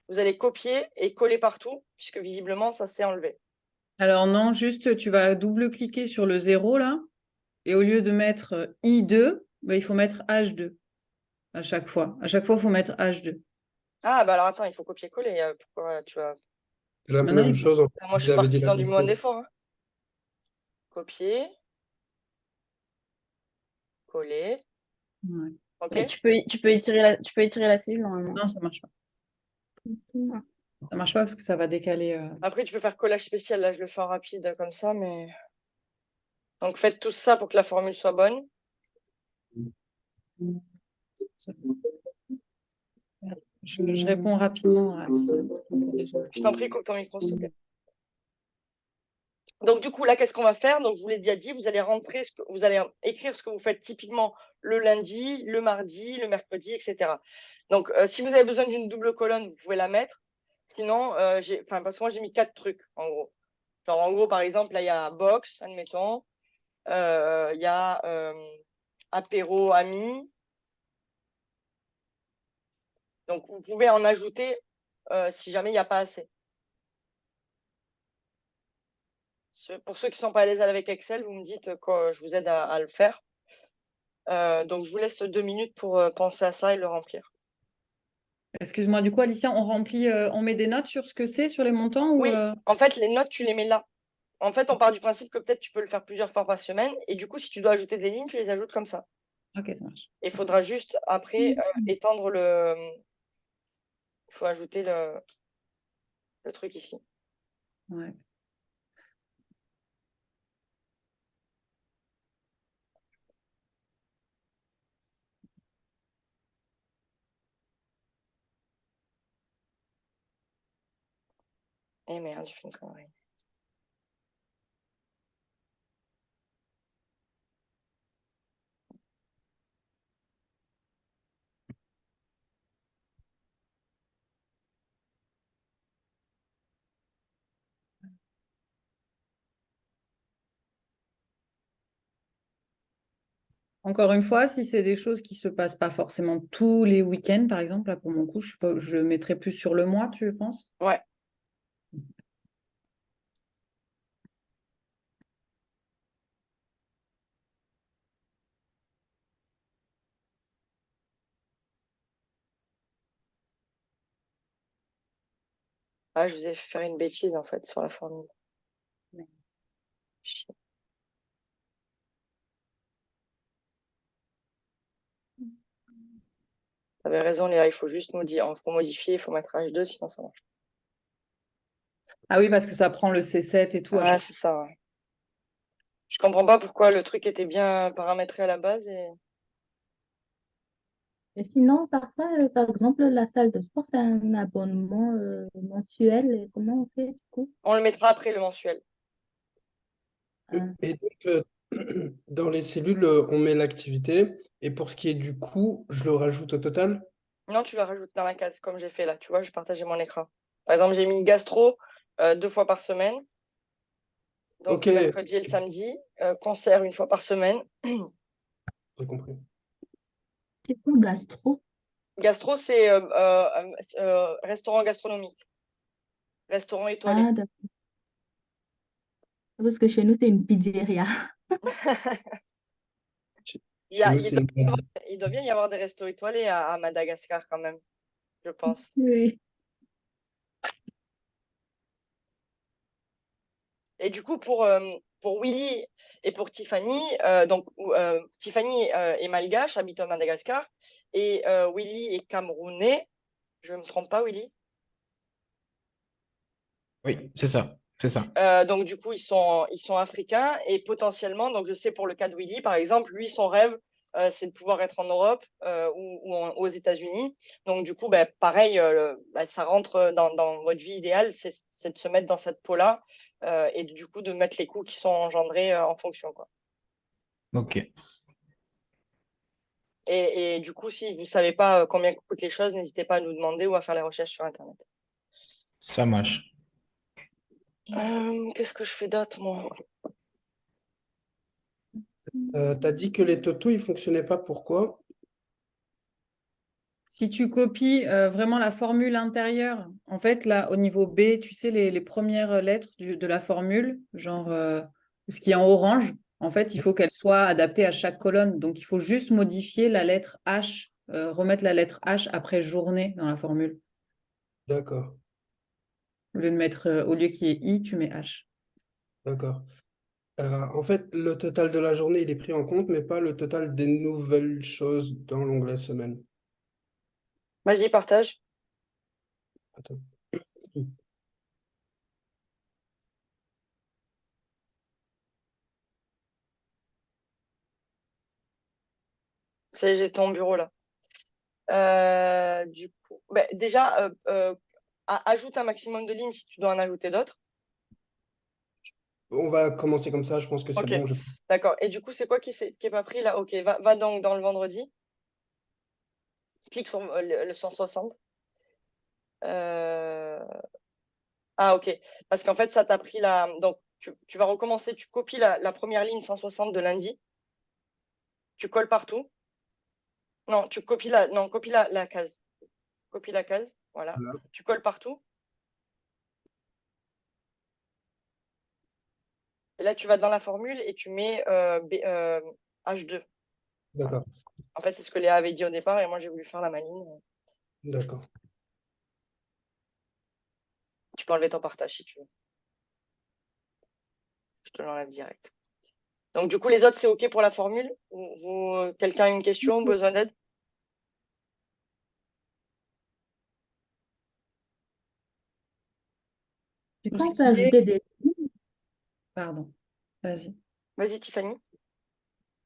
Vous allez copier et coller partout, puisque visiblement, ça s'est enlevé. Alors non, juste tu vas double-cliquer sur le 0 là, et au lieu de mettre I2, bah, il faut mettre H2 à chaque fois. À chaque fois, il faut mettre H2. Ah, bah alors attends, il faut copier-coller. Pourquoi tu as... C'est la Maintenant, même il faut... chose. En fait. Moi, je suis J'avais dit partie la dans du même moins chose. d'effort. Hein. Copier, coller. Ouais. OK? Mais tu peux étirer la cellule normalement. Non, ça marche pas. Ah. Ça marche pas parce que ça va décaler. Après, tu peux faire collage spécial. Là, je le fais en rapide comme ça, mais... Donc, faites tout ça pour que la formule soit bonne. Je réponds rapidement à Alice. Je t'en prie, coupe ton micro, s'il te plaît. Donc, du coup, là, qu'est-ce qu'on va faire? Donc, je vous l'ai déjà dit, vous allez vous allez écrire ce que vous faites typiquement le lundi, le mardi, le mercredi, etc. Donc, si vous avez besoin d'une double colonne, vous pouvez la mettre. Sinon, parce que moi, j'ai mis 4 trucs, en gros. Genre, en gros, par exemple, là, il y a box, admettons. Il y a apéro amis. Donc, vous pouvez en ajouter si jamais il n'y a pas assez. Pour ceux qui ne sont pas à l'aise avec Excel, vous me dites que je vous aide à le faire. Donc, je vous laisse 2 minutes pour penser à ça et le remplir. Excuse-moi, du coup, Alicia, on remplit, on met des notes sur ce que c'est, sur les montants ou Oui, en fait, les notes, tu les mets là. En fait, on part du principe que peut-être tu peux le faire plusieurs fois par semaine. Et du coup, si tu dois ajouter des lignes, tu les ajoutes comme ça. Ok, ça marche. Il faudra juste après étendre le... Il faut ajouter le truc ici. Ouais. Eh merde, j'ai fait une connerie. Encore une fois, si c'est des choses qui se passent pas forcément tous les week-ends, par exemple, là pour mon coup, je le mettrai plus sur le mois, tu penses? Ouais. Ah, je vous ai fait faire une bêtise en fait sur la formule. Chier. Tu avais raison, Léa, il faut juste faut modifier, il faut mettre H2, sinon ça marche. Ah oui, parce que ça prend le C7 et tout. Ah, c'est ça, ouais. Je comprends pas pourquoi le truc était bien paramétré à la base et... Et sinon, parfois, par exemple, la salle de sport, c'est un abonnement mensuel. Et comment on fait du coup? On le mettra après le mensuel. Ah, Et donc, dans les cellules, on met l'activité. Et pour ce qui est du coût, je le rajoute au total. Non, tu la rajoutes dans la case, comme j'ai fait là. Tu vois, j'ai partagé mon écran. Par exemple, j'ai mis gastro 2 fois par semaine. Donc Ok, le mercredi et le samedi. Concert 1 fois par semaine. j'ai compris. c'est pour gastro. Gastro, c'est restaurant gastronomique. Restaurant étoilé. Ah, d'accord. Parce que chez nous, c'est une pizzeria. Chez nous, Il c'est doit, une grande- il doit bien y avoir des restos étoilés à Madagascar quand même, je pense. Oui. Et du coup, pour Willy et pour Tiffany, Tiffany est malgache, habite à Madagascar, et Willy est camerounais. Je ne me trompe pas, Willy? Oui, c'est ça. C'est ça. Donc, du coup, ils sont africains et potentiellement, donc je sais pour le cas de Willy, par exemple, lui, son rêve, c'est de pouvoir être en Europe aux États-Unis. Donc, du coup, pareil, ça rentre dans votre vie idéale, c'est de se mettre dans cette peau-là et du coup, de mettre les coûts qui sont engendrés en fonction, quoi. OK. Et du coup, si vous ne savez pas combien coûtent les choses, n'hésitez pas à nous demander ou à faire les recherches sur Internet. Ça marche. Qu'est-ce que je fais d'autre, moi? T'as dit que les totaux, ils fonctionnaient pas. Pourquoi? Si tu copies vraiment la formule intérieure, en fait, là, au niveau B, tu sais, les premières lettres de la formule, genre ce qui est en orange, en fait, il faut qu'elle soit adaptée à chaque colonne. Donc, il faut juste modifier la lettre H, remettre la lettre H après journée dans la formule. D'accord, Au lieu qu'il y ait I, tu mets H. d'accord. En fait, le total de la journée, il est pris en compte, mais pas le total des nouvelles choses dans l'onglet semaine. Vas-y, partage. Attends. J'ai ton bureau là. Du coup, déjà, ajoute un maximum de lignes si tu dois en ajouter d'autres. On va commencer comme ça, je pense que c'est Ok, bon. d'accord. Et du coup, c'est quoi qui est pas pris là? Ok, va donc dans le vendredi. Clique sur le 160. Euh, Ah, ok. Parce qu'en fait, ça t'a pris la. Donc, tu vas recommencer. Tu copies la première ligne 160 de lundi. Tu colles partout. Non, tu copies non, copie la case. Copie la case. Voilà. Voilà. Tu colles partout. Et là, tu vas dans la formule et tu mets H2. Voilà. D'accord, En fait, c'est ce que Léa avait dit au départ et moi, j'ai voulu faire la maline. d'accord. Tu peux enlever ton partage si tu veux. Je te l'enlève direct. Donc, du coup, les autres, c'est OK pour la formule? Quelqu'un a une question, besoin d'aide? Je Tout ce pense qui est... ajouter des lignes. Pardon, vas-y. Vas-y, Tiffany.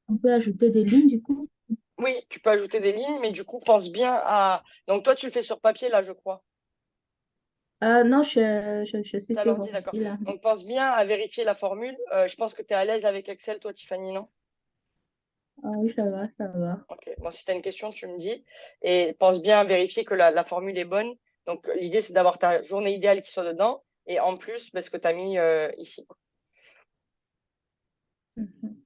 On peut ajouter des lignes du coup. Oui, tu peux ajouter des lignes, mais du coup, pense bien à. Donc, toi, tu le fais sur papier, là, je crois. Non, je suis T'as sur l'ordi, ordi d'accord. là. Donc, pense bien à vérifier la formule. Je pense que tu es à l'aise avec Excel, toi, Tiffany, non? Ah oui, ça va, ça va. Ok. Bon, si tu as une question, tu me dis. Et pense bien à vérifier que la formule est bonne. Donc, l'idée, c'est d'avoir ta journée idéale qui soit dedans. Et en plus, ce que tu as mis ici. Mhm.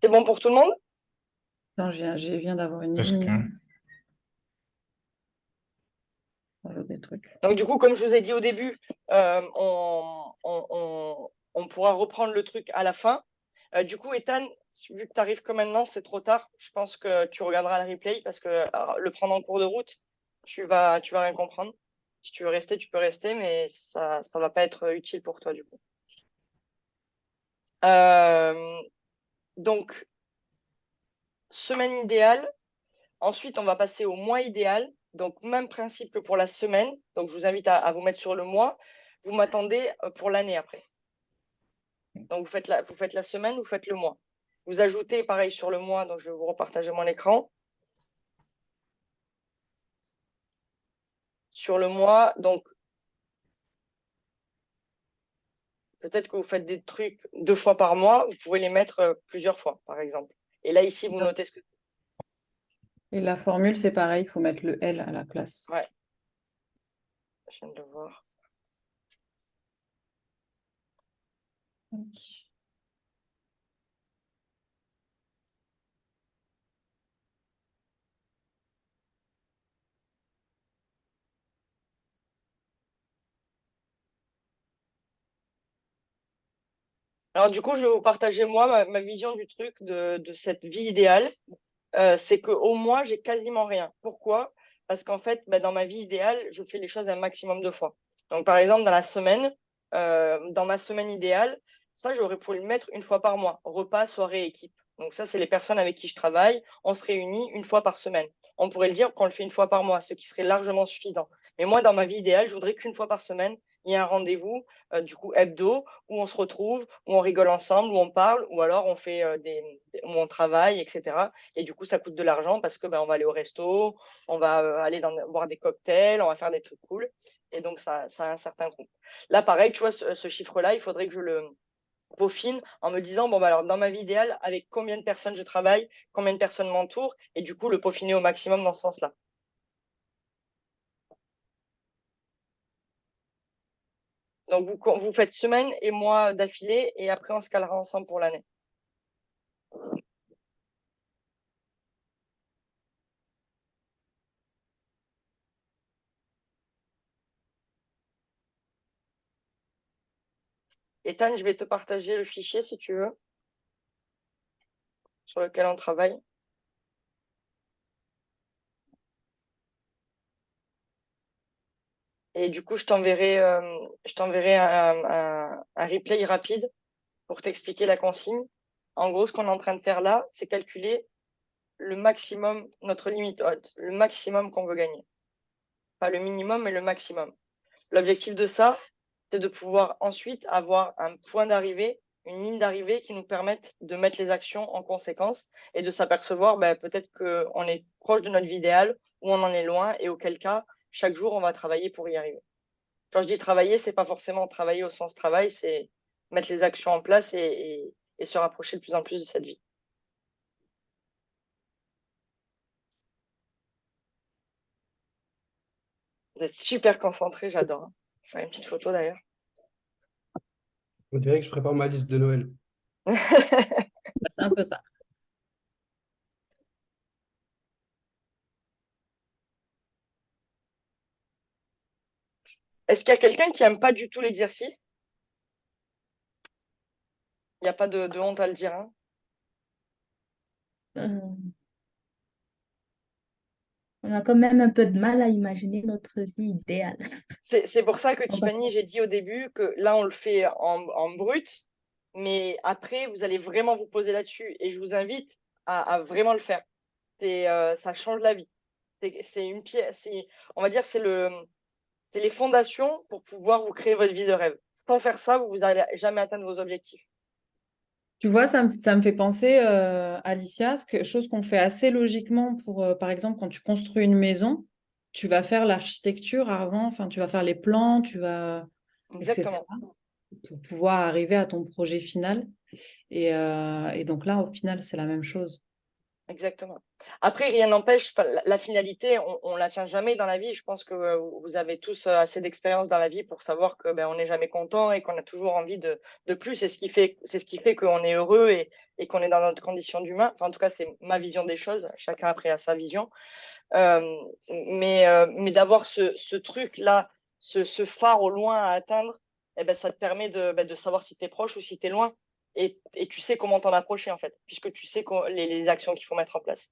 C'est bon pour tout le monde? Attends, je viens d'avoir une Parce ligne. que Des trucs. Donc, du coup, comme je vous ai dit au début, on pourra reprendre le truc à la fin. Du coup, Ethan, vu que tu arrives que maintenant, c'est trop tard. Je pense que tu regarderas le replay parce que le prendre en cours de route, tu vas rien comprendre. Si tu veux rester, tu peux rester, mais ça ne va pas être utile pour toi, du coup. Euh, donc, semaine idéale. Ensuite, on va passer au mois idéal. Donc, même principe que pour la semaine. Donc, je vous invite à vous mettre sur le mois. Vous m'attendez pour l'année après. Donc, vous faites la semaine, vous faites le mois. Vous ajoutez pareil sur le mois. Donc, je vais vous repartager mon écran. Sur le mois, donc, peut-être que vous faites des trucs 2 fois par mois. Vous pouvez les mettre plusieurs fois, par exemple. Et là, ici, vous notez ce que. Et la formule, c'est pareil, il faut mettre le L à la place. Ouais. Je viens de le voir. Ok. Alors du coup, je vais vous partager moi ma vision du truc de cette vie idéale. C'est qu'au mois, j'ai quasiment rien. Pourquoi? Parce qu'en fait, dans ma vie idéale, je fais les choses un maximum de fois. Donc par exemple, dans ma semaine idéale, ça, j'aurais pu le mettre une fois par mois. Repas, soirée, équipe. Donc ça, c'est les personnes avec qui je travaille. On se réunit une fois par semaine. On pourrait le dire qu'on le fait une fois par mois, ce qui serait largement suffisant. Mais moi, dans ma vie idéale, je voudrais qu'une fois par semaine, il y ait un rendez-vous, du coup hebdo, où on se retrouve, où on rigole ensemble, où on parle, ou alors on fait où on travaille, etc. Et du coup, ça coûte de l'argent parce que on va aller au resto, on va aller boire des cocktails, on va faire des trucs cool. Et donc, ça a un certain coût. Là, pareil, tu vois, ce chiffre-là, il faudrait que je le peaufine en me disant, bon, alors, dans ma vie idéale, avec combien de personnes je travaille, combien de personnes m'entourent, et du coup, le peaufiner au maximum dans ce sens-là. Donc, vous faites semaine et mois d'affilée, et après, on se calera ensemble pour l'année. Ethan, je vais te partager le fichier si tu veux, sur lequel on travaille. Et du coup, je t'enverrai un replay rapide pour t'expliquer la consigne. En gros, ce qu'on est en train de faire là, c'est calculer le maximum, notre limite haute, le maximum qu'on veut gagner. Pas le minimum, mais le maximum. L'objectif de ça, c'est de pouvoir ensuite avoir un point d'arrivée, une ligne d'arrivée qui nous permette de mettre les actions en conséquence et de s'apercevoir peut-être qu'on est proche de notre vie idéale ou on en est loin et auquel cas, chaque jour, on va travailler pour y arriver. Quand je dis travailler, c'est pas forcément travailler au sens travail, c'est mettre les actions en place et se rapprocher de plus en plus de cette vie. Vous êtes super concentrés, j'adore. Hein. Je vais faire une petite photo d'ailleurs. On dirait que je prépare ma liste de Noël. C'est un peu ça. Est-ce qu'il y a quelqu'un qui n'aime pas du tout l'exercice? Il n'y a pas de honte à le dire. Hein. On a quand même un peu de mal à imaginer notre vie idéale. C'est pour ça que On va- Tiffany, j'ai dit au début que là, on le fait en brut, mais après, vous allez vraiment vous poser là-dessus et je vous invite à vraiment le faire. Ça change la vie. C'est une pièce, on va dire, c'est les fondations pour pouvoir vous créer votre vie de rêve. Sans faire ça, vous n'allez jamais atteindre vos objectifs. Tu vois, ça me fait penser, Alicia, chose qu'on fait assez logiquement pour, par exemple, quand tu construis une maison, tu vas faire l'architecture avant, enfin, tu vas faire les plans, etc., Exactement. pour pouvoir arriver à ton projet final. Et donc là, au final, c'est la même chose. Exactement. Après, rien n'empêche, la finalité, on ne l'atteint jamais dans la vie. Je pense que vous avez tous assez d'expérience dans la vie pour savoir que on n'est jamais content et qu'on a toujours envie de plus. C'est ce qui fait qu'on est heureux et qu'on est dans notre condition d'humain. Enfin, en tout cas, c'est ma vision des choses. Chacun après a sa vision. Mais d'avoir ce truc-là, ce phare au loin à atteindre, ça te permet de savoir si tu es proche ou si tu es loin. Et tu sais comment t'en approcher, en fait, puisque tu sais les actions qu'il faut mettre en place.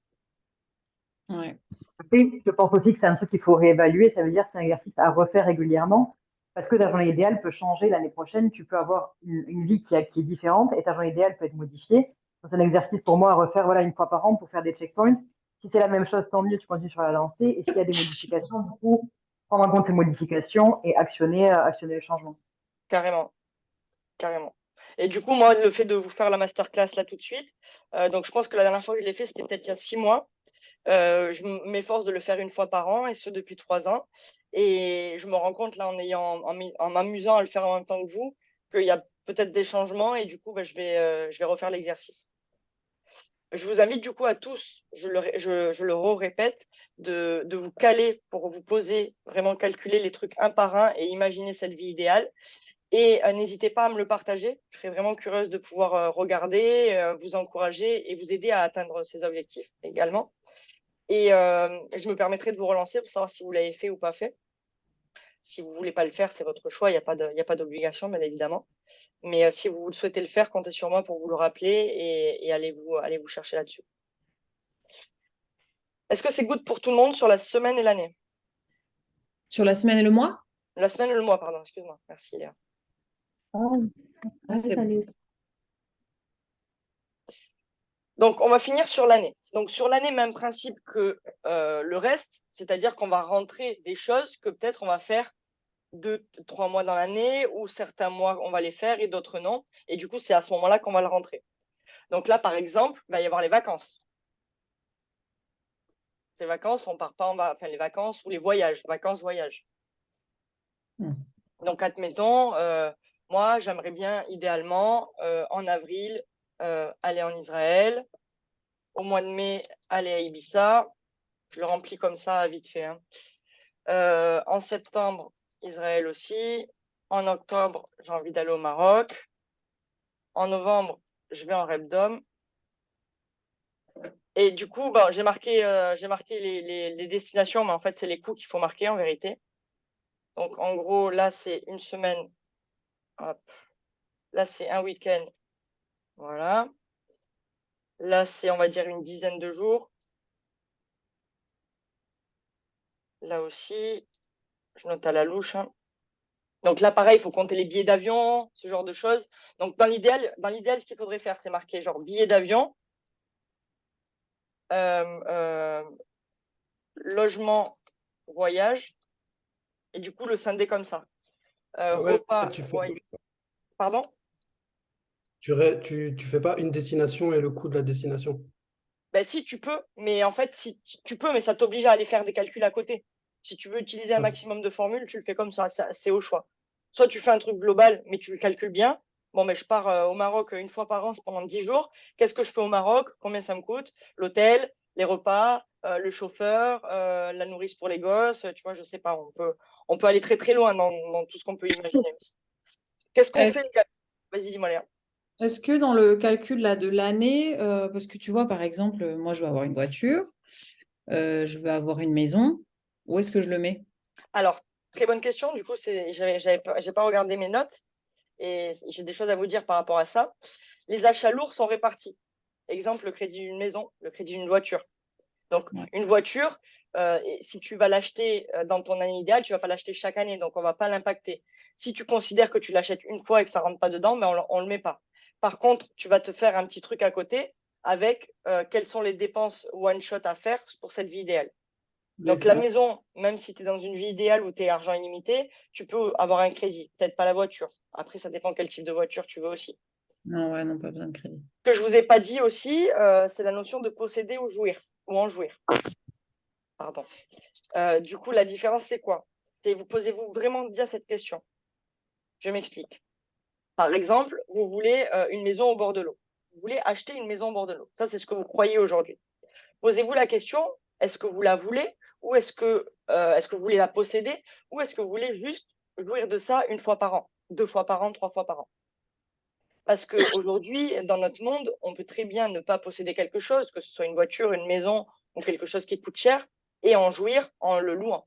Ouais. Après, je pense aussi que c'est un truc qu'il faut réévaluer. Ça veut dire que c'est un exercice à refaire régulièrement parce que ta journée idéale peut changer l'année prochaine. Tu peux avoir une vie qui est différente et ta journée idéale peut être modifiée. C'est un exercice pour moi à refaire une fois par an pour faire des checkpoints. Si c'est la même chose, tant mieux, tu continues sur la lancée. Et s'il y a des modifications, du coup, prendre en compte ces modifications et actionner le changement. Carrément, carrément. Et du coup, moi, le fait de vous faire la masterclass là tout de suite, donc je pense que la dernière fois que je l'ai fait, c'était peut-être il y a 6 mois. Je m'efforce de le faire une fois par an, et ce depuis 3 ans. Et je me rends compte, là, en m'amusant à le faire en même temps que vous, qu'il y a peut-être des changements, et du coup, je vais refaire l'exercice. Je vous invite du coup à tous, je le répète, de vous caler pour vous poser, vraiment calculer les trucs un par un et imaginer cette vie idéale. Et n'hésitez pas à me le partager. Je serais vraiment curieuse de pouvoir regarder, vous encourager et vous aider à atteindre ces objectifs également. Et je me permettrai de vous relancer pour savoir si vous l'avez fait ou pas fait. Si vous ne voulez pas le faire, c'est votre choix. Il n'y a pas d'obligation, bien évidemment. Mais si vous souhaitez le faire, comptez sur moi pour vous le rappeler et allez vous chercher là-dessus. Est-ce que c'est good pour tout le monde sur la semaine et l'année? Sur la semaine et le mois? La semaine et le mois, pardon, excuse-moi. Merci, Léa. Ah, c'est bon. Allez. Donc, on va finir sur l'année. Donc, sur l'année, même principe que le reste, c'est-à-dire qu'on va rentrer des choses que peut-être on va faire 2-3 mois dans l'année, ou certains mois, on va les faire et d'autres non. Et du coup, c'est à ce moment-là qu'on va le rentrer. Donc là, par exemple, il va y avoir les vacances. Ces vacances, on part pas enfin, les vacances ou les voyages, vacances, voyages. Donc, admettons, moi, j'aimerais bien, idéalement, en avril, aller en Israël. Au mois de mai, aller à Ibiza. Je le remplis comme ça, vite fait, hein. En septembre, Israël aussi. En octobre, j'ai envie d'aller au Maroc. En novembre, je vais en Repdom. Et du coup, j'ai marqué les destinations, mais en fait, c'est les coûts qu'il faut marquer en vérité. Donc, en gros, là, c'est une semaine. Hop. Là, c'est un week-end. Voilà. Là, c'est, on va dire, une dizaine de jours. Là aussi, je note à la louche, hein. Donc là, pareil, il faut compter les billets d'avion, ce genre de choses. Donc, dans l'idéal, ce qu'il faudrait faire, c'est marquer genre billets d'avion, logement, voyage, et du coup, le scinder comme ça. Ouais, Repas, pardon? tu fais pas une destination et le coût de la destination. Ben, si, tu peux, mais en fait, si tu peux, mais ça t'oblige à aller faire des calculs à côté. Si tu veux utiliser un maximum de formules, tu le fais comme ça, c'est au choix. Soit tu fais un truc global, mais tu le calcules bien. Bon, mais je pars au Maroc une fois par an pendant 10 jours. Qu'est-ce que je fais au Maroc? Combien ça me coûte? L'hôtel, les repas, le chauffeur, la nourrice pour les gosses. Tu vois, je sais pas, on peut aller très très loin dans tout ce qu'on peut imaginer aussi. Qu'est-ce qu'on fait, les gars? Vas-y, dis-moi, Léa. Est-ce que dans le calcul là, de l'année, parce que tu vois, par exemple, moi, je vais avoir une voiture, je vais avoir une maison, où est-ce que je le mets? Alors, très bonne question. Du coup, j'ai pas regardé mes notes et j'ai des choses à vous dire par rapport à ça. Les achats lourds sont répartis. Exemple, le crédit d'une maison, le crédit d'une voiture. Donc, une voiture, si tu vas l'acheter dans ton année idéale, tu ne vas pas l'acheter chaque année, donc on ne va pas l'impacter. Si tu considères que tu l'achètes une fois et que ça ne rentre pas dedans, ben on ne le met pas. Par contre, tu vas te faire un petit truc à côté avec quelles sont les dépenses one-shot à faire pour cette vie idéale. Donc, la maison, même si tu es dans une vie idéale où tu es argent illimité, tu peux avoir un crédit, peut-être pas la voiture. Après, ça dépend quel type de voiture tu veux aussi. Non, ouais, non, pas besoin de crédit. Ce que je ne vous ai pas dit aussi, c'est la notion de posséder ou jouir, ou en jouir. Pardon. Du coup, la différence, c'est quoi? Posez-vous vraiment bien cette question. Je m'explique. Par exemple, vous voulez une maison au bord de l'eau. Vous voulez acheter une maison au bord de l'eau. Ça, c'est ce que vous croyez aujourd'hui. Posez-vous la question, est-ce que vous la voulez ou est-ce que vous voulez la posséder ou est-ce que vous voulez juste jouir de ça une fois par an, 2 fois par an, 3 fois par an? Parce qu'aujourd'hui, dans notre monde, on peut très bien ne pas posséder quelque chose, que ce soit une voiture, une maison ou quelque chose qui coûte cher, et en jouir en le louant.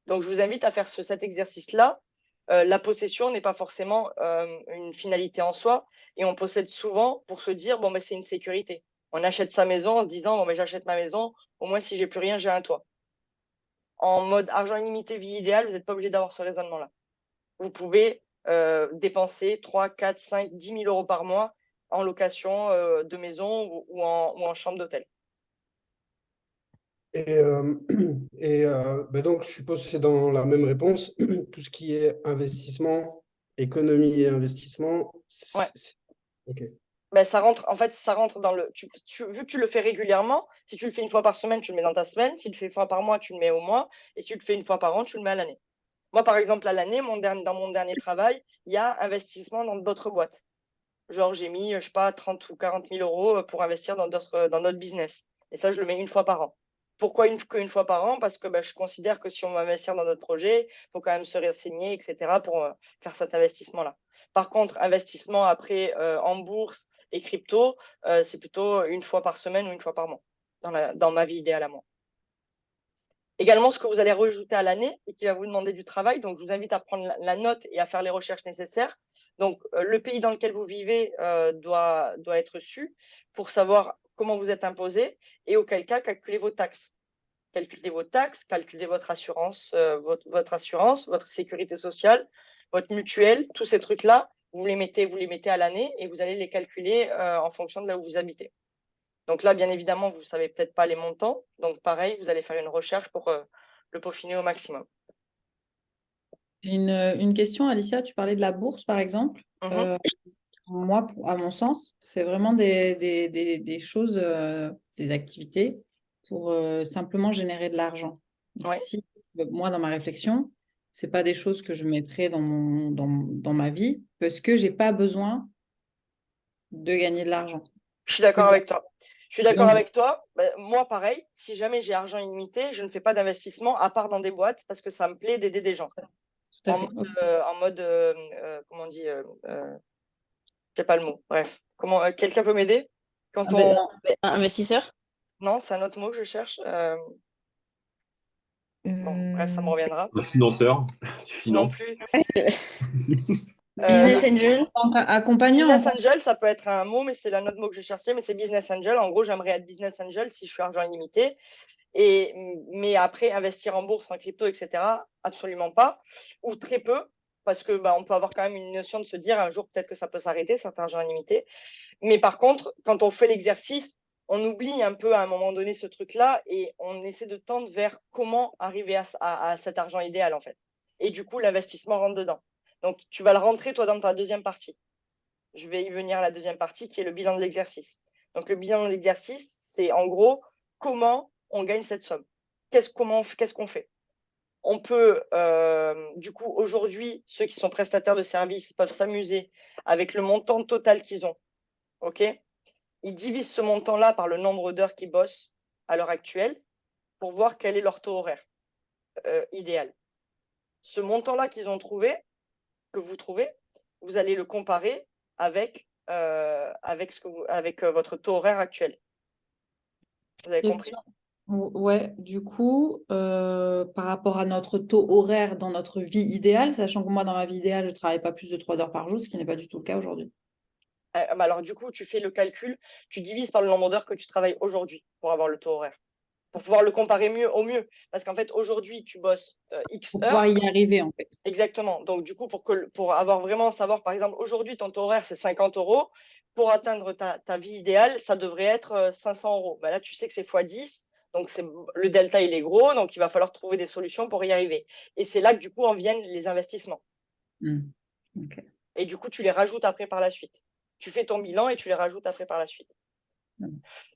Donc, je vous invite à faire cet exercice-là. La possession n'est pas forcément une finalité en soi, et on possède souvent pour se dire, bon, ben, c'est une sécurité. On achète sa maison en se disant, bon, ben, j'achète ma maison, au moins si j'ai plus rien, j'ai un toit. En mode argent illimité, vie idéale, vous n'êtes pas obligé d'avoir ce raisonnement-là. Vous pouvez dépenser 3, 4, 5, 10 000 euros par mois en location de maison ou en chambre d'hôtel. Et, donc, je suppose que c'est dans la même réponse. Tout ce qui est investissement, économie et investissement. Ouais. OK. Ben, ça rentre dans le. Vu que tu le fais régulièrement, si tu le fais une fois par semaine, tu le mets dans ta semaine. Si tu le fais une fois par mois, tu le mets au mois. Et si tu le fais une fois par an, tu le mets à l'année. Moi, par exemple, à l'année, dans mon dernier travail, il y a investissement dans d'autres boîtes. Genre, j'ai mis, je sais pas, 30 ou 40 000 euros pour investir dans notre business. Et ça, je le mets une fois par an. Pourquoi qu'une fois par an? Parce que je considère que si on va investir dans notre projet, il faut quand même se renseigner, etc., pour faire cet investissement-là. Par contre, investissement après en bourse et crypto, c'est plutôt une fois par semaine ou une fois par mois dans ma vie idéale à moi. Également, ce que vous allez rajouter à l'année et qui va vous demander du travail. Donc, je vous invite à prendre la note et à faire les recherches nécessaires. Donc, le pays dans lequel vous vivez doit être su pour savoir comment vous êtes imposé et auquel cas, calculez vos taxes. Calculez vos taxes, calculez votre assurance, votre sécurité sociale, votre mutuelle, tous ces trucs-là, vous les mettez à l'année et vous allez les calculer en fonction de là où vous habitez. Donc là, bien évidemment, vous ne savez peut-être pas les montants. Donc pareil, vous allez faire une recherche pour le peaufiner au maximum. J'ai une question, Alicia, tu parlais de la bourse, par exemple. Mhm. Moi, à mon sens, c'est vraiment des choses, des activités pour simplement générer de l'argent. Donc, Ouais. si, moi, dans ma réflexion, ce n'est pas des choses que je mettrais dans ma vie parce que je n'ai pas besoin de gagner de l'argent. Je suis d'accord avec toi. Je suis d'accord Donc, avec toi. Moi, pareil, si jamais j'ai argent illimité, je ne fais pas d'investissement à part dans des boîtes parce que ça me plaît d'aider des gens. tout à fait. En mode comment on dit je sais pas le mot. Bref. Quelqu'un peut m'aider quand Ah ben, Investisseur? Non, c'est un autre mot que je cherche. Bon, bref, ça me reviendra. Un financeur, tu Non finances. plus. Business angel? en tant qu'accompagnant, Business angel, ça peut être un mot, mais c'est un autre mot que je cherchais, mais c'est business angel. En gros, j'aimerais être business angel si je suis argent illimité. Mais après, investir en bourse, en crypto, etc., absolument pas, ou très peu, parce que on peut avoir quand même une notion de se dire un jour peut-être que ça peut s'arrêter, cet argent illimité. Mais par contre, quand on fait l'exercice, on oublie un peu à un moment donné ce truc-là et on essaie de tendre vers comment arriver à cet argent idéal, en fait. Et du coup, l'investissement rentre dedans. Donc, tu vas le rentrer, toi, dans ta deuxième partie. Je vais y venir à la deuxième partie, qui est le bilan de l'exercice. Donc, le bilan de l'exercice, c'est en gros comment on gagne cette somme. Qu'est-ce qu'on fait? On peut, du coup, aujourd'hui, ceux qui sont prestataires de services peuvent s'amuser avec le montant total qu'ils ont. OK? Ils divisent ce montant-là par le nombre d'heures qu'ils bossent à l'heure actuelle pour voir quel est leur taux horaire idéal. Ce montant-là qu'ils ont trouvé, que vous trouvez, vous allez le comparer avec, avec votre taux horaire actuel. Vous avez compris? Ouais, du coup, par rapport à notre taux horaire dans notre vie idéale, sachant que moi, dans ma vie idéale, je ne travaille pas plus de 3 heures par jour, ce qui n'est pas du tout le cas aujourd'hui. Alors, du coup, tu fais le calcul, tu divises par le nombre d'heures que tu travailles aujourd'hui pour avoir le taux horaire, pour pouvoir le comparer au mieux. Parce qu'en fait, aujourd'hui, tu bosses X Pour heures. pouvoir y arriver, en fait. Exactement. Donc, du coup, pour avoir vraiment savoir, par exemple, aujourd'hui, ton taux horaire, c'est 50 €. Pour atteindre ta vie idéale, ça devrait être 500 €. Là, tu sais que c'est x10. Donc, le delta, il est gros. Donc, il va falloir trouver des solutions pour y arriver. Et c'est là que, du coup, en viennent les investissements. Ok. Et du coup, tu les rajoutes après par la suite. Tu fais ton bilan et tu les rajoutes après par la suite.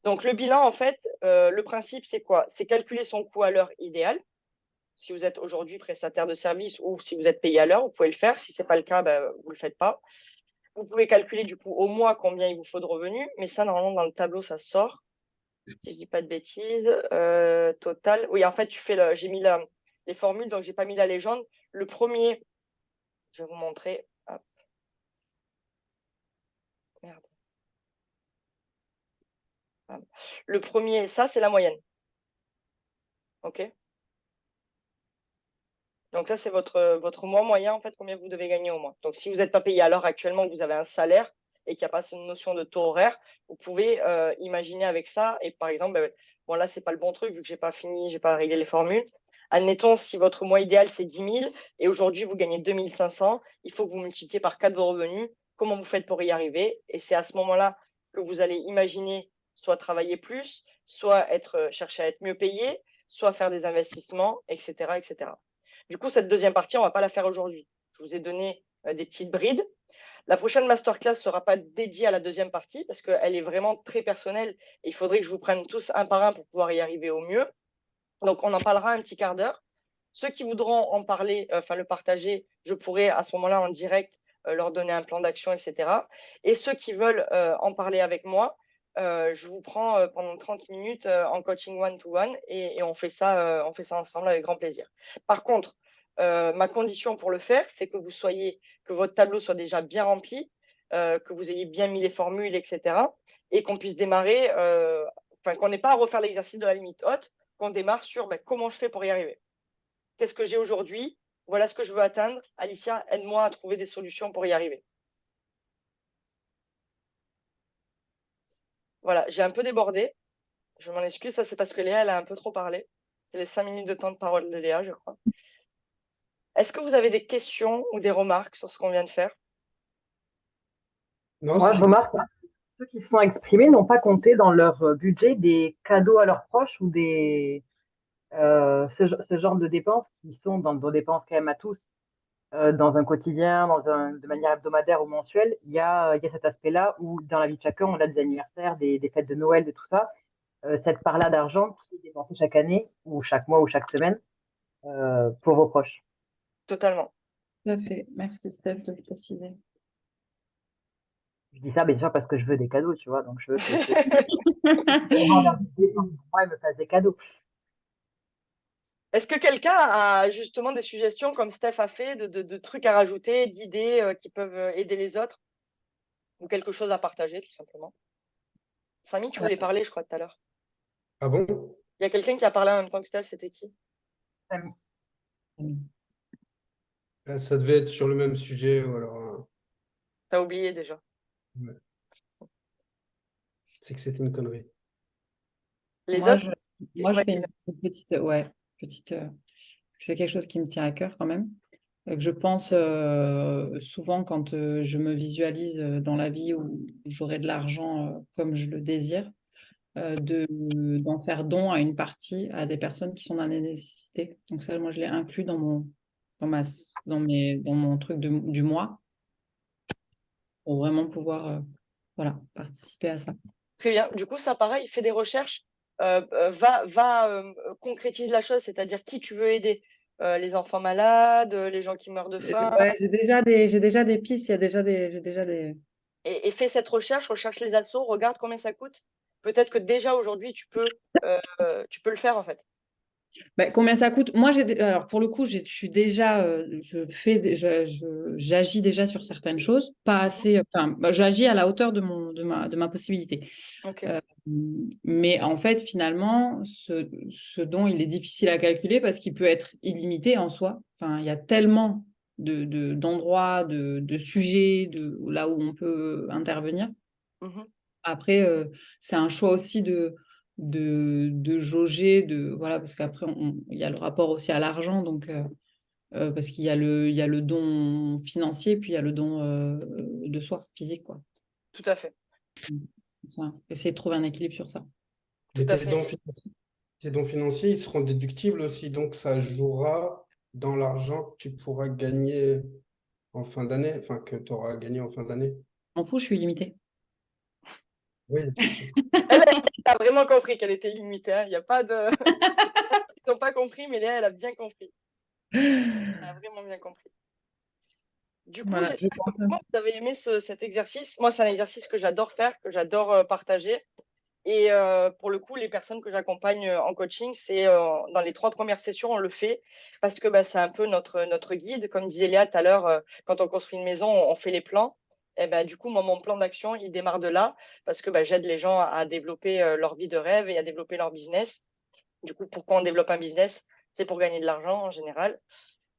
Donc, le bilan, en fait, le principe, c'est quoi? C'est calculer son coût à l'heure idéale. Si vous êtes aujourd'hui prestataire de service ou si vous êtes payé à l'heure, vous pouvez le faire. Si ce n'est pas le cas, vous ne le faites pas. Vous pouvez calculer du coup au mois combien il vous faut de revenus, mais ça, normalement, dans le tableau, ça sort. Si je ne dis pas de bêtises, total. Oui, en fait, j'ai mis les formules, donc je n'ai pas mis la légende. Le premier, je vais vous montrer. Hop. Merde. Le premier, ça, c'est la moyenne. OK? Donc ça, c'est votre mois moyen, en fait, combien vous devez gagner au mois. Donc si vous n'êtes pas payé à l'heure actuellement, que vous avez un salaire et qu'il n'y a pas cette notion de taux horaire, vous pouvez imaginer avec ça. Et par exemple, bon là, ce n'est pas le bon truc vu que je n'ai pas réglé les formules. Admettons, si votre mois idéal, c'est 10 000 et aujourd'hui, vous gagnez 2 500, il faut que vous multipliez par 4 vos revenus. Comment vous faites pour y arriver? Et c'est à ce moment-là que vous allez imaginer soit travailler plus, soit chercher à être mieux payé, soit faire des investissements, etc., etc. Du coup, cette deuxième partie, on ne va pas la faire aujourd'hui. Je vous ai donné des petites brides. La prochaine masterclass ne sera pas dédiée à la deuxième partie parce qu'elle est vraiment très personnelle et il faudrait que je vous prenne tous un par un pour pouvoir y arriver au mieux. Donc, on en parlera un petit quart d'heure. Ceux qui voudront en parler, le partager, je pourrai à ce moment-là en direct leur donner un plan d'action, etc. Et ceux qui veulent en parler avec moi, je vous prends pendant 30 minutes en coaching one-to-one et on fait ça ensemble avec grand plaisir. Par contre, ma condition pour le faire, c'est que votre tableau soit déjà bien rempli, que vous ayez bien mis les formules, etc. et qu'on puisse démarrer, qu'on n'ait pas à refaire l'exercice de la limite haute. qu'on démarre sur comment je fais pour y arriver. Qu'est-ce que j'ai aujourd'hui? Voilà ce que je veux atteindre. Alicia, aide-moi à trouver des solutions pour y arriver. Voilà, j'ai un peu débordé. Je m'en excuse, ça c'est parce que Léa, elle a un peu trop parlé. C'est les 5 minutes de temps de parole de Léa, je crois. Est-ce que vous avez des questions ou des remarques sur ce qu'on vient de faire? Non, Moi, c'est je remarque que ceux qui se sont exprimés n'ont pas compté dans leur budget des cadeaux à leurs proches ou ce genre de dépenses qui sont dans nos dépenses quand même à tous, dans un quotidien, de manière hebdomadaire ou mensuelle. Il y a cet aspect-là où dans la vie de chacun, on a des anniversaires, des fêtes de Noël, de tout ça. Cette part-là d'argent qui est dépensée chaque année ou chaque mois ou chaque semaine pour vos proches. Totalement. Tout à fait. Merci, Steph, de le préciser. Je dis ça bien sûr parce que je veux des cadeaux, tu vois, donc je veux que les gens leur disent, moi, ils me fassent des cadeaux. Est-ce que quelqu'un a justement des suggestions comme Steph a fait, de trucs à rajouter, d'idées qui peuvent aider les autres? Ou quelque chose à partager, tout simplement? Samy, tu voulais parler, je crois, tout à l'heure. Ah bon? Il y a quelqu'un qui a parlé en même temps que Steph, c'était qui? Ça devait être sur le même sujet, ou alors, T'as oublié déjà. ouais. C'est que c'était une connerie. Les Moi, autres? je Ouais, fais une petite, c'est quelque chose qui me tient à cœur quand même. Que je pense souvent quand je me visualise dans la vie où j'aurai de l'argent comme je le désire, d'en faire don à une partie à des personnes qui sont dans la nécessité. Donc ça, moi, je l'ai inclus dans mon truc du mois pour vraiment pouvoir voilà, participer à ça. Très bien. Du coup, ça, pareil, fais des recherches. Concrétise la chose, c'est-à-dire qui tu veux aider. Les enfants malades, les gens qui meurent de faim. Ouais, j'ai déjà des pistes, j'ai déjà des... Et fais cette recherche, recherche les assos, regarde combien ça coûte. Peut-être que déjà aujourd'hui, tu peux le faire en fait. Bah, combien ça coûte? Moi, alors pour le coup, je suis déjà, j'agis déjà sur certaines choses, pas assez, enfin, j'agis à la hauteur de ma possibilité. Ok. Mais en fait, finalement, ce dont il est difficile à calculer parce qu'il peut être illimité en soi. Enfin, il y a tellement d'endroits, de sujets, là où on peut intervenir. Mhm. Après, c'est un choix aussi de jauger, voilà, parce qu'après, il y a le rapport aussi à l'argent, donc parce qu'il y a le don financier, puis il y a le don de soi, physique, quoi. Tout à fait. Ça, essayer de trouver un équilibre sur ça. Mais Tout à tes fait. dons financiers, ils seront déductibles aussi, donc ça jouera dans l'argent que tu pourras gagner en fin d'année, enfin que tu auras gagné en fin d'année. Je m'en fous, je suis limitée. Oui, bien sûr. Elle a vraiment compris qu'elle était limitée. Hein. Il n'y a pas de. Ils n'ont pas compris, mais Léa, elle a bien compris. Elle a vraiment bien compris. Du coup, Voilà, j'espère que vous avez aimé cet exercice. Moi, c'est un exercice que j'adore faire, que j'adore partager. Et pour le coup, les personnes que j'accompagne en coaching, c'est dans les 3 premières sessions, on le fait parce que c'est un peu notre guide. Comme disait Léa tout à l'heure, quand on construit une maison, on fait les plans. Et du coup, moi, mon plan d'action, il démarre de là parce que j'aide les gens à développer leur vie de rêve et à développer leur business. Du coup, pourquoi on développe un business? C'est pour gagner de l'argent en général.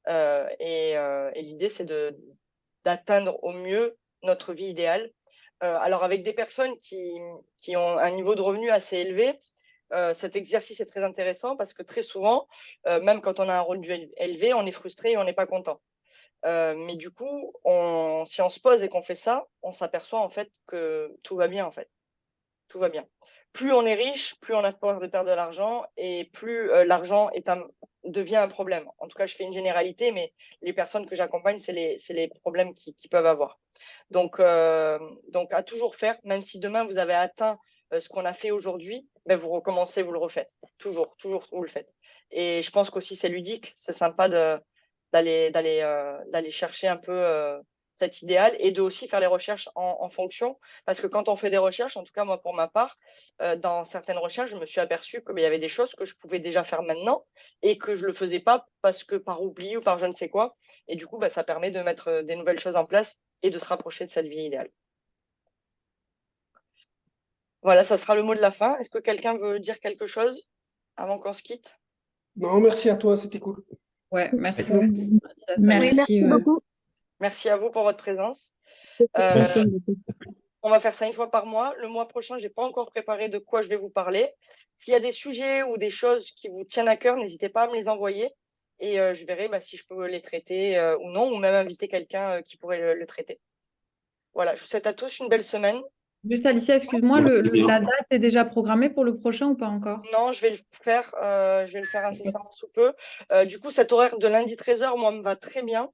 Et l'idée, c'est d'atteindre au mieux notre vie idéale. Alors, avec des personnes qui ont un niveau de revenu assez élevé, cet exercice est très intéressant parce que très souvent, même quand on a un revenu élevé, on est frustré et on n'est pas content. Mais du coup, si on se pose et qu'on fait ça, on s'aperçoit en fait que tout va bien en fait. Tout va bien. Plus on est riche, plus on a peur de perdre de l'argent et plus l'argent devient un problème. En tout cas, je fais une généralité, mais les personnes que j'accompagne, c'est les problèmes qu'ils peuvent avoir. Donc, à toujours faire, même si demain vous avez atteint ce qu'on a fait aujourd'hui, vous recommencez, vous le refaites. Toujours, vous le faites. Et je pense qu'aussi c'est ludique, c'est sympa d'aller chercher un peu cet idéal et de aussi faire les recherches en fonction. Parce que quand on fait des recherches, en tout cas moi pour ma part, dans certaines recherches, je me suis aperçue qu'il y avait des choses que je pouvais déjà faire maintenant et que je ne le faisais pas parce que par oubli ou par je ne sais quoi. Et du coup, ça permet de mettre des nouvelles choses en place et de se rapprocher de cette vie idéale. Voilà, ça sera le mot de la fin. Est-ce que quelqu'un veut dire quelque chose? avant qu'on se quitte? Non, merci à toi, c'était cool. Ouais, merci Ouais. beaucoup. Merci à ça. Oui, Merci. merci beaucoup. Merci à vous pour votre présence. Merci. On va faire ça une fois par mois. Le mois prochain, je n'ai pas encore préparé de quoi je vais vous parler. S'il y a des sujets ou des choses qui vous tiennent à cœur, n'hésitez pas à me les envoyer et je verrai si je peux les traiter ou non, ou même inviter quelqu'un qui pourrait le traiter. Voilà, je vous souhaite à tous une belle semaine. Juste Alicia, excuse-moi, Merci bien. la date est déjà programmée pour le prochain ou pas encore? Non, je vais le faire incessamment sous peu. Du coup, cet horaire de lundi 13h, moi, me va très bien.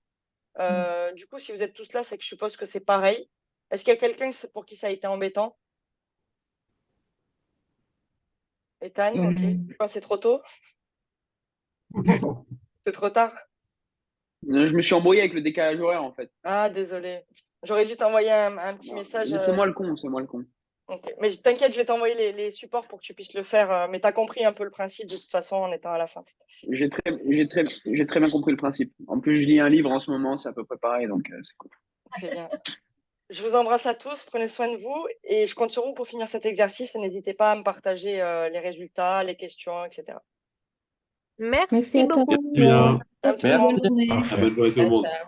Du coup, si vous êtes tous là, c'est que je suppose que c'est pareil. Est-ce qu'il y a quelqu'un pour qui ça a été embêtant? Ethan, ok. Quoi, c'est trop tôt? C'est trop tard? Je me suis embrouillé avec le décalage horaire en fait. Ah, désolé. J'aurais dû t'envoyer un petit message. C'est moi le con, c'est moi le con. Ok. Mais t'inquiète, je vais t'envoyer les supports pour que tu puisses le faire. Mais tu as compris un peu le principe de toute façon en étant à la fin. J'ai très bien compris le principe. En plus, je lis un livre en ce moment, c'est à peu près pareil, donc c'est cool. C'est bien. Je vous embrasse à tous, prenez soin de vous et je compte sur vous pour finir cet exercice et n'hésitez pas à me partager les résultats, les questions, etc. Merci Merci à toi. beaucoup. Merci bien. À tout le Bonne monde. journée. Très bonne journée tout le Ciao, monde. ciao.